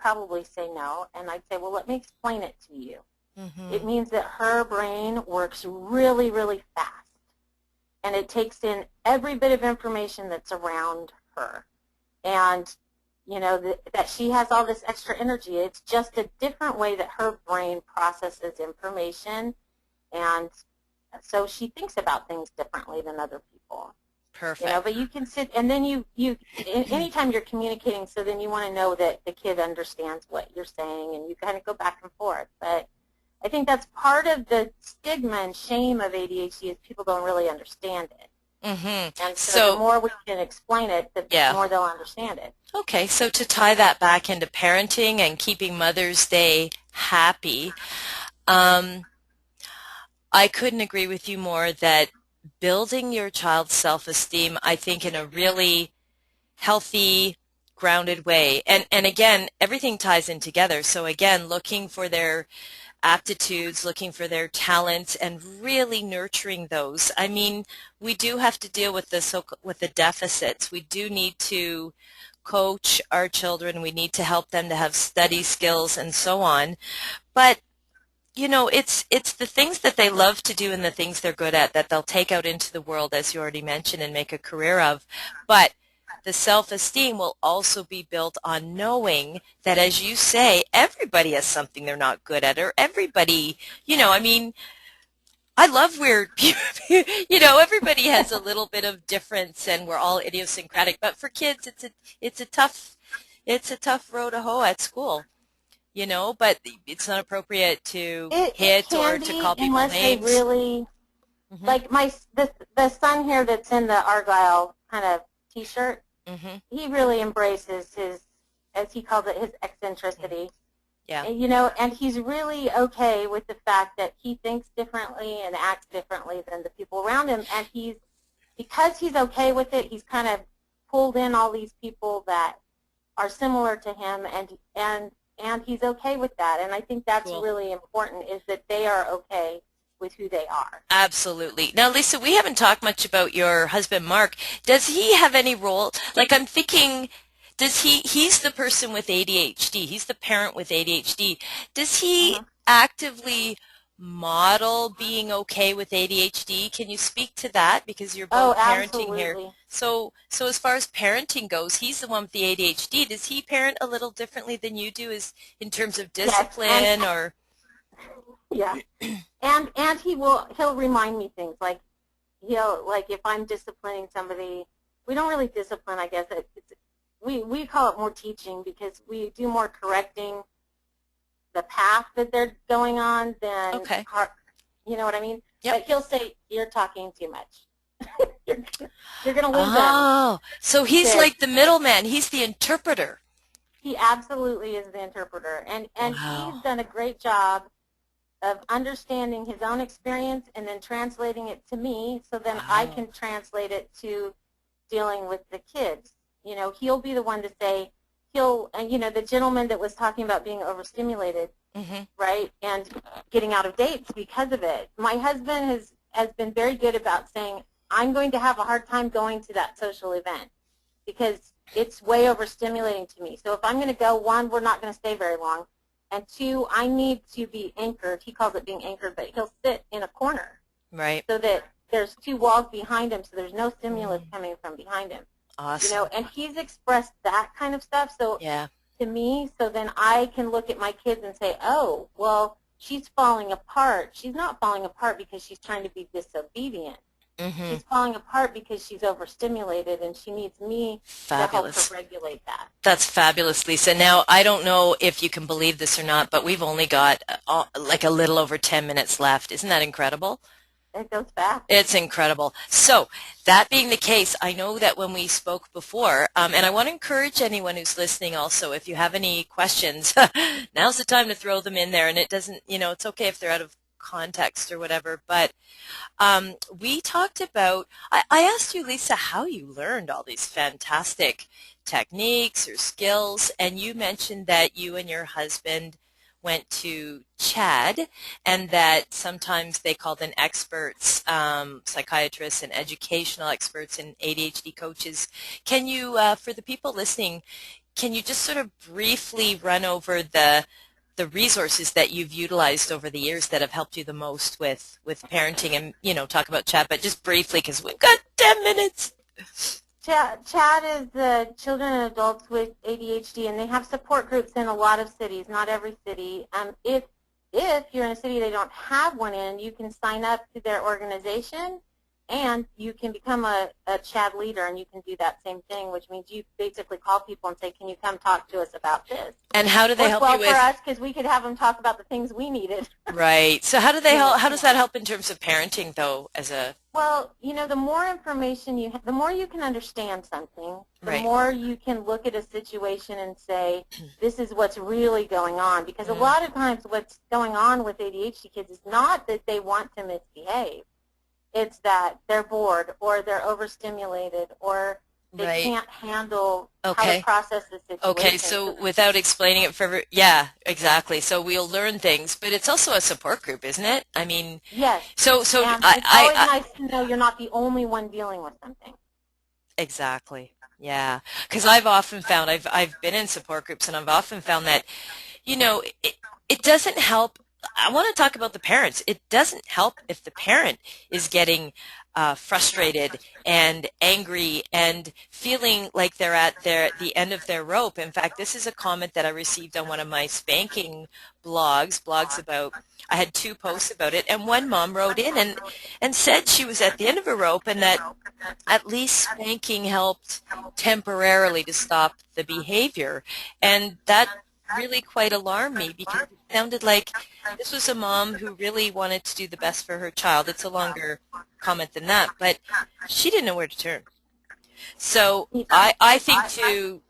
probably say no, and I'd say, well, let me explain it to you. It means that her brain works really, really fast, and it takes in every bit of information that's around her. And, you know, that she has all this extra energy. It's just a different way that her brain processes information. And so she thinks about things differently than other people. Perfect. You know, but you can sit, and then you anytime you're communicating, so then you want to know that the kid understands what you're saying, and you kind of go back and forth. But I think that's part of the stigma and shame of ADHD is people don't really understand it. Mm-hmm. And so the more we can explain it, the more they'll understand it. Okay, so to tie that back into parenting and keeping Mother's Day happy, I couldn't agree with you more that building your child's self-esteem, I think, in a really healthy, grounded way. And again, everything ties in together. So again, looking for their aptitudes, looking for their talents, and really nurturing those. I mean, we do have to deal with the deficits. We do need to coach our children. We need to help them to have study skills and so on. But you know, it's the things that they love to do and the things they're good at that they'll take out into the world, as you already mentioned, and make a career of. But the self-esteem will also be built on knowing that, as you say, everybody has something they're not good at, or everybody, you know, I mean, I love weird people. You know, everybody has a little bit of difference, and we're all idiosyncratic. But for kids, it's a tough row to hoe at school. You know, but it's not appropriate to hit or to call people unless names. They really, like the son here that's in the Argyle kind of T-shirt, he really embraces his, as he calls it, his eccentricity. Yeah. And, you know, and he's really okay with the fact that he thinks differently and acts differently than the people around him. And because he's okay with it, he's kind of pulled in all these people that are similar to him, and he's okay with that. And I think that's really important, is that they are okay with who they are. Absolutely. Now, Lisa, we haven't talked much about your husband, Mark. Does he have any role? Like, I'm thinking, he's the person with ADHD. He's the parent with ADHD. Does he actively model being okay with ADHD? Can you speak to that? Because you're both parenting here. So as far as parenting goes, he's the one with the ADHD. Does he parent a little differently than you do, in terms of discipline or? Yeah, and he'll remind me things, like if I'm disciplining somebody, we don't really discipline, I guess. We call it more teaching, because we do more correcting the path that they're going on than, you know what I mean? Yep. But he'll say, "You're talking too much. You're going to lose them." Oh, so he's like the middleman. He's the interpreter. He absolutely is the interpreter, and he's done a great job of understanding his own experience and then translating it to me, so then I can translate it to dealing with the kids. You know, he'll be the one to say, you know, the gentleman that was talking about being overstimulated, right, and getting out of dates because of it. My husband has been very good about saying, I'm going to have a hard time going to that social event because it's way overstimulating to me. So if I'm going to go, one, we're not going to stay very long, and two, I need to be anchored. He calls it being anchored, but he'll sit in a corner, right, so that there's two walls behind him, so there's no stimulus coming from behind him. Awesome. You know, and he's expressed that kind of stuff. So to me, so then I can look at my kids and say, oh, well, she's falling apart. She's not falling apart because she's trying to be disobedient. She's falling apart because she's overstimulated, and she needs me to help her regulate that. That's fabulous, Lisa. Now, I don't know if you can believe this or not, but we've only got like a little over 10 minutes left. Isn't that incredible? It goes fast. It's incredible. So that being the case, I know that when we spoke before, and I want to encourage anyone who's listening also, if you have any questions, now's the time to throw them in there. And it doesn't, you know, it's okay if they're out of context or whatever. But we talked about, I asked you, Lisa, how you learned all these fantastic techniques or skills. And you mentioned that you and your husband went to Chad, and that sometimes they called in experts, psychiatrists and educational experts and ADHD coaches. Can you, for the people listening, can you just sort of briefly run over the resources that you've utilized over the years that have helped you the most with parenting, and, you know, talk about Chad, but just briefly because we've got 10 minutes. CHAD is the Children and Adults with ADHD, and they have support groups in a lot of cities, not every city. If you're in a city they don't have one in, you can sign up to their organization, and you can become a CHAD leader, and you can do that same thing, which means you basically call people and say, can you come talk to us about this? And how do they help you with? Well, for us, because we could have them talk about the things we needed. Right. So how do they help? How does that help in terms of parenting, though, as a? Well, the more information you have, the more you can understand something, the Right. more you can look at a situation and say, this is what's really going on. Because a lot of times what's going on with ADHD kids is not that they want to misbehave. It's that they're bored, or they're overstimulated, or they can't handle how to process the situation. Okay, so without explaining it further, yeah, exactly. So we'll learn things, but it's also a support group, isn't it? I mean, yes. So it's always nice to know you're not the only one dealing with something. Exactly. Yeah, because I've often found I've been in support groups, and I've often found that it doesn't help. I want to talk about the parents. It doesn't help if the parent is getting frustrated and angry and feeling like they're at the end of their rope. In fact, this is a comment that I received on one of my spanking blogs about, I had 2 posts about it, and one mom wrote in and said she was at the end of her rope, and that at least spanking helped temporarily to stop the behavior. And that really quite alarmed me, because it sounded like this was a mom who really wanted to do the best for her child. It's a longer comment than that, but she didn't know where to turn. So I think to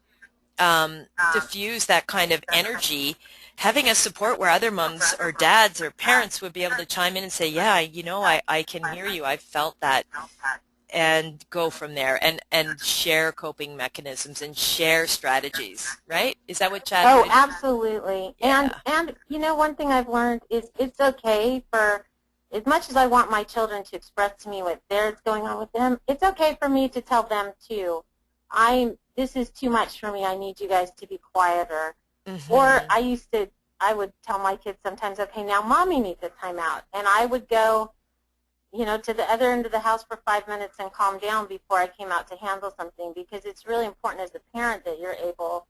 diffuse that kind of energy, having a support where other moms or dads or parents would be able to chime in and say, yeah, I can hear you, I felt that, and go from there, and share coping mechanisms and share strategies, right? Is that what Chad would? Absolutely. Yeah. And one thing I've learned is it's okay for, as much as I want my children to express to me what there's going on with them, it's okay for me to tell them too, this is too much for me, I need you guys to be quieter. Mm-hmm. Or I would tell my kids sometimes, okay, now mommy needs a timeout, and I would go to the other end of the house for 5 minutes and calm down before I came out to handle something, because it's really important as a parent that you're able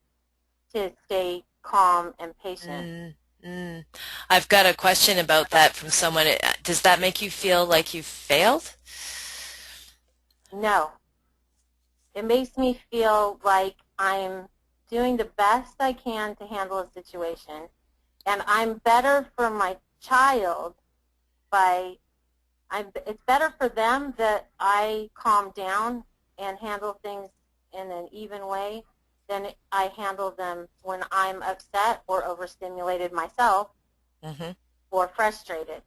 to stay calm and patient. I've got a question about that from someone. Does that make you feel like you failed? No. It makes me feel like I'm doing the best I can to handle a situation, and I'm better for my child it's better for them that I calm down and handle things in an even way than I handle them when I'm upset or overstimulated myself or frustrated.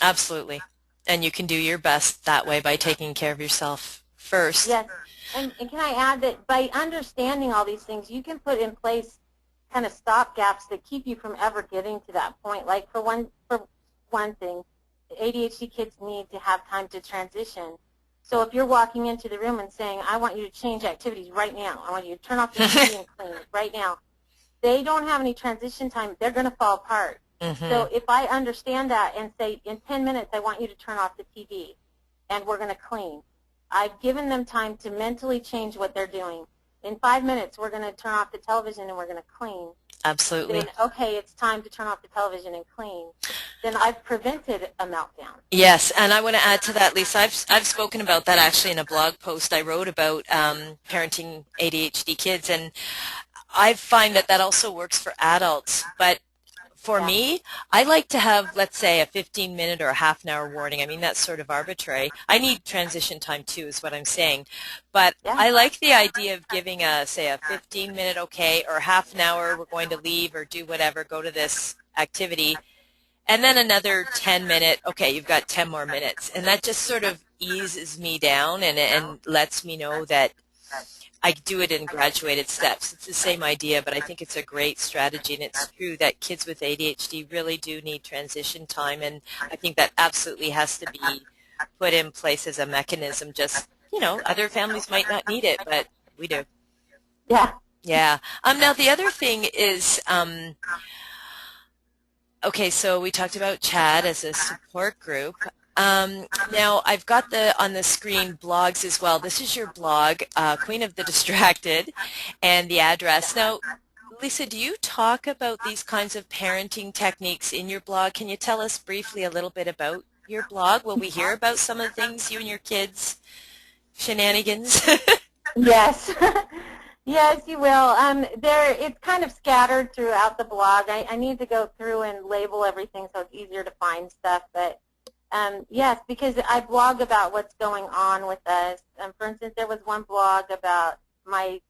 Absolutely. And you can do your best that way by taking care of yourself first. Yes. And can I add that by understanding all these things, you can put in place kind of stopgaps that keep you from ever getting to that point. Like for one thing, ADHD kids need to have time to transition. So if you're walking into the room and saying, I want you to change activities right now, I want you to turn off the TV and clean right now, they don't have any transition time, they're going to fall apart. So if I understand that and say, in 10 minutes, I want you to turn off the TV and we're going to clean, I've given them time to mentally change what they're doing. In 5 minutes, we're going to turn off the television and we're going to clean. Absolutely. Then, okay, it's time to turn off the television and clean. Then I've prevented a meltdown. Yes, and I want to add to that, Lisa. I've spoken about that actually in a blog post I wrote about parenting ADHD kids, and I find that also works for adults. But for me, I like to have, let's say, a 15-minute or a half-an-hour warning. I mean, that's sort of arbitrary. I need transition time, too, is what I'm saying. But I like the idea of giving, say, a 15-minute, okay, or half an hour, we're going to leave or do whatever, go to this activity, and then another 10-minute, okay, you've got 10 more minutes. And that just sort of eases me down and lets me know that I do it in graduated steps. It's the same idea, but I think it's a great strategy, and it's true that kids with ADHD really do need transition time, and I think that absolutely has to be put in place as a mechanism. Just, other families might not need it, but we do. Yeah. Yeah. Now, the other thing is, okay, so we talked about CHAD as a support group. Now, I've got on the screen blogs as well. This is your blog, Queen of the Distracted, and the address. Now, Lisa, do you talk about these kinds of parenting techniques in your blog? Can you tell us briefly a little bit about your blog? Will we hear about some of the things you and your kids shenanigans? Yes. Yes, you will. It's kind of scattered throughout the blog. I need to go through and label everything so it's easier to find stuff. But yes, because I blog about what's going on with us. For instance, there was one blog about my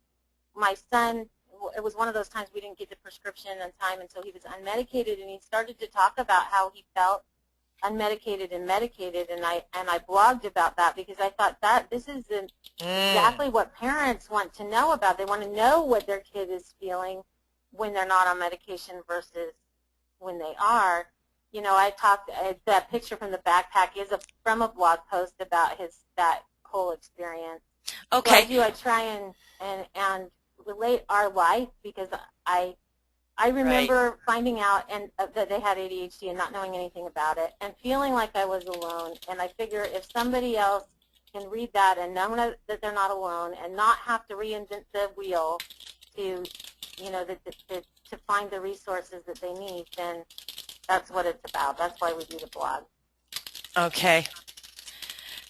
son. It was one of those times we didn't get the prescription in time, and so he was unmedicated, and he started to talk about how he felt unmedicated and medicated, and I blogged about that because I thought that this is exactly what parents want to know about. They want to know what their kid is feeling when they're not on medication versus when they are. You know, that picture from the backpack is from a blog post about that whole experience. Okay. So I try and relate our life because I remember finding out that they had ADHD and not knowing anything about it and feeling like I was alone. And I figure if somebody else can read that and know that they're not alone and not have to reinvent the wheel to, you know, to find the resources that they need, then that's what it's about. That's why we do the blog. Okay.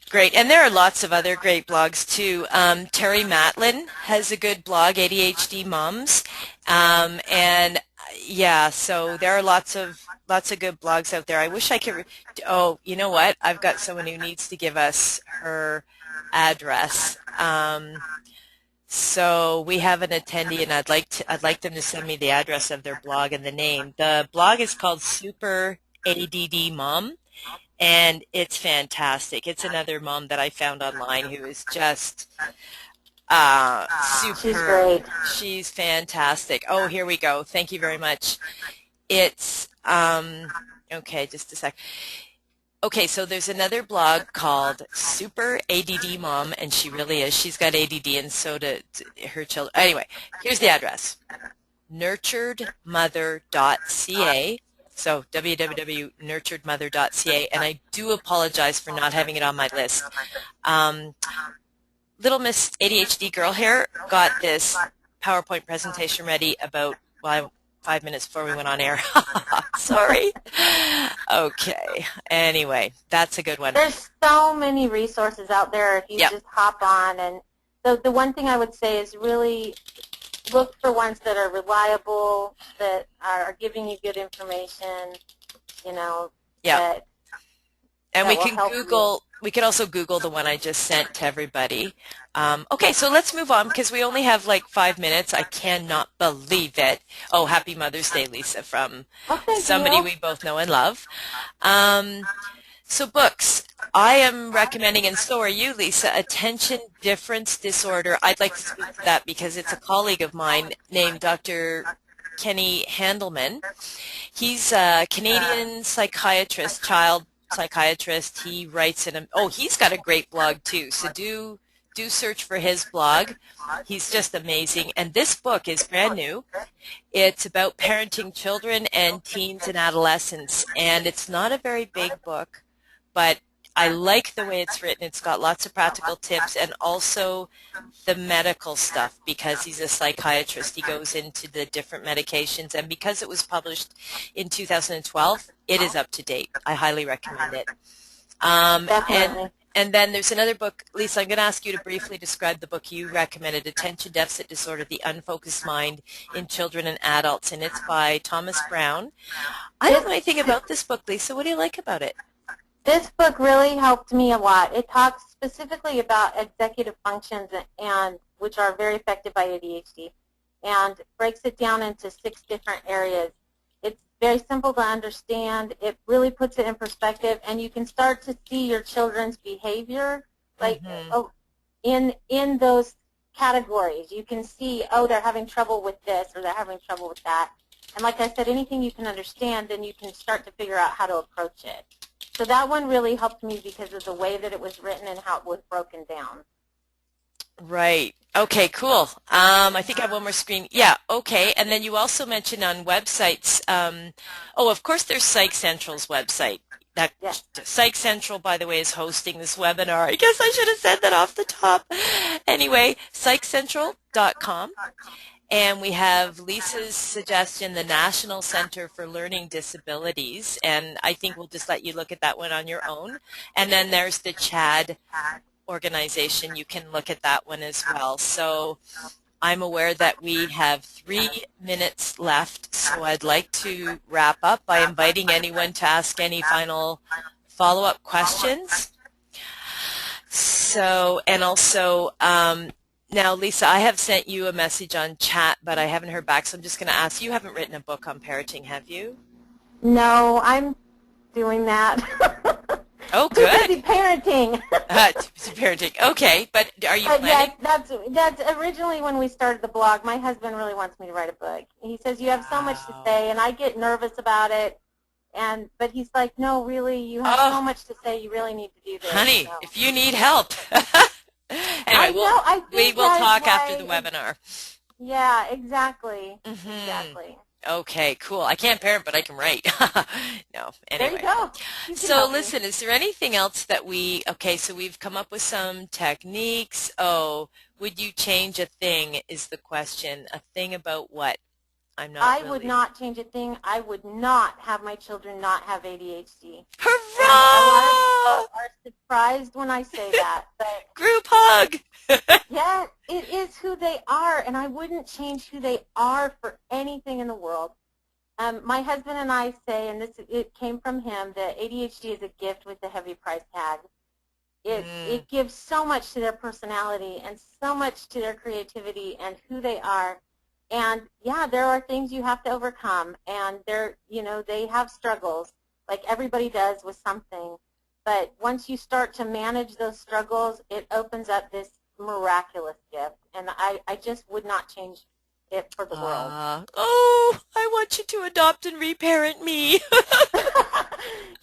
Great. And there are lots of other great blogs, too. Terry Matlin has a good blog, ADHD Moms. And, yeah, so there are lots of good blogs out there. I wish I could oh, you know what? I've got someone who needs to give us her address. So we have an attendee, and I'd like them to send me the address of their blog and the name. The blog is called Super ADD Mom. And it's fantastic. It's another mom that I found online who is just super. She's great. She's fantastic. Oh, here we go. Thank you very much. It's, okay, just a sec. Okay, so there's another blog called Super ADD Mom, and she really is. She's got ADD, and so do her children. Anyway, here's the address. nurturedmother.ca. So www.nurturedmother.ca, and I do apologize for not having it on my list. Little Miss ADHD girl here got this PowerPoint presentation ready about 5 minutes before we went on air. Sorry. Okay. Anyway, that's a good one. There's so many resources out there if you just hop on. And the one thing I would say is really look for ones that are reliable, that are giving you good information, you know. Yeah. And we can Google. We could also Google the one I just sent to everybody. Okay, so let's move on because we only have like 5 minutes. I cannot believe it. Oh, happy Mother's Day, Lisa, from somebody we both know and love. So books. I am recommending, and so are you, Lisa, Attention Difference Disorder. I'd like to speak to that because it's a colleague of mine named Dr. Kenny Handelman. He's a Canadian psychiatrist, child psychiatrist. He writes he's got a great blog too. So do search for his blog. He's just amazing. And this book is brand new. It's about parenting children and teens and adolescents. And it's not a very big book, but I like the way it's written. It's got lots of practical tips and also the medical stuff because he's a psychiatrist. He goes into the different medications, and because it was published in 2012, it is up to date. I highly recommend it. And then there's another book. Lisa, I'm going to ask you to briefly describe the book you recommended, Attention Deficit Disorder, The Unfocused Mind in Children and Adults, and it's by Thomas Brown. I don't know anything about this book, Lisa. What do you like about it? This book really helped me a lot. It talks specifically about executive functions, and which are very affected by ADHD, and breaks it down into 6 different areas. It's very simple to understand. It really puts it in perspective, and you can start to see your children's behavior, like in those categories. You can see, oh, they're having trouble with this, or they're having trouble with that. And like I said, anything you can understand, then you can start to figure out how to approach it. So that one really helped me because of the way that it was written and how it was broken down. Right. Okay, cool. I think I have one more screen. Yeah, okay. And then you also mentioned on websites, of course there's Psych Central's website. that Yes. Psych Central, by the way, is hosting this webinar. I guess I should have said that off the top. Anyway, psychcentral.com. And we have Lisa's suggestion, the National Center for Learning Disabilities, and I think we'll just let you look at that one on your own. And then there's the CHAD organization. You can look at that one as well. So I'm aware that we have 3 minutes left, so I'd like to wrap up by inviting anyone to ask any final follow-up questions. So, and also, now, Lisa, I have sent you a message on chat, but I haven't heard back, so I'm just going to ask. You haven't written a book on parenting, have you? No, I'm doing that. Oh, good. Too busy parenting. Too busy parenting. Okay, but are you planning? Yes, that's originally when we started the blog. My husband really wants me to write a book. He says, you have so much to say, and I get nervous about it. But he's like, no, really, you have so much to say. You really need to do this. Honey, so. if you need help. Anyway, we will talk after the webinar. Yeah, exactly. Mm-hmm. Exactly. Okay, cool. I can't parent, but I can write. No, anyway. There you go. So listen, is there anything else that okay, so we've come up with some techniques. Oh, would you change a thing is the question. A thing about what? I would not change a thing. I would not have my children not have ADHD. Hurrah! A lot of people are surprised when I say that. But group hug! yeah, it is who they are, and I wouldn't change who they are for anything in the world. My husband and I say, and it came from him, that ADHD is a gift with a heavy price tag. It gives so much to their personality and so much to their creativity and who they are. And yeah, there are things you have to overcome, and they have struggles, like everybody does with something. But once you start to manage those struggles, it opens up this miraculous gift, and I just would not change it for the world. Oh, I want you to adopt and reparent me.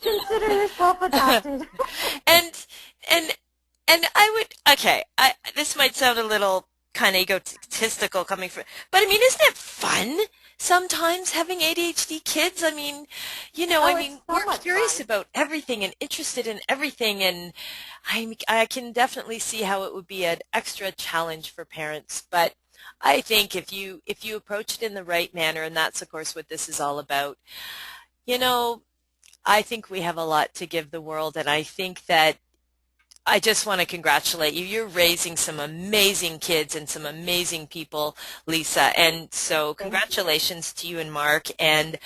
Consider yourself adopted. and I would, okay, this might sound a little kind of egotistical coming from, but I mean, isn't it fun sometimes having ADHD kids? I mean, we're curious about everything and interested in everything, and I can definitely see how it would be an extra challenge for parents. But I think if you approach it in the right manner, and that's of course what this is all about, I think we have a lot to give the world, and I think that I just want to congratulate you. You're raising some amazing kids and some amazing people, Lisa. And so congratulations to you and Mark. And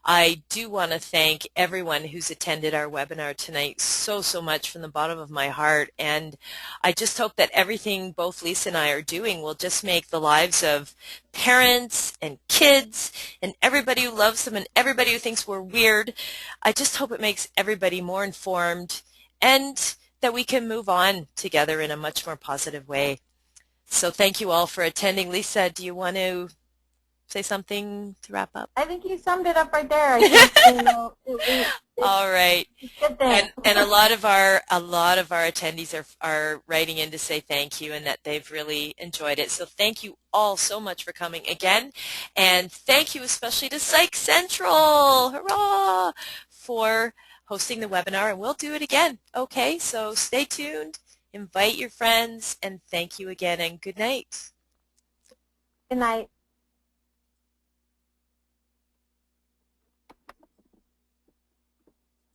I do want to thank everyone who's attended our webinar tonight so much from the bottom of my heart. And I just hope that everything both Lisa and I are doing will just make the lives of parents and kids and everybody who loves them and everybody who thinks we're weird. I just hope it makes everybody more informed and that we can move on together in a much more positive way. So thank you all for attending. Lisa, do you want to say something to wrap up? I think you summed it up right there. I think, all right. Good thing. And a lot of our attendees are writing in to say thank you and that they've really enjoyed it. So thank you all so much for coming again. And thank you especially to Psych Central. Hurrah! For hosting the webinar, and we'll do it again. Okay, so stay tuned, invite your friends, and thank you again, and good night. Good night.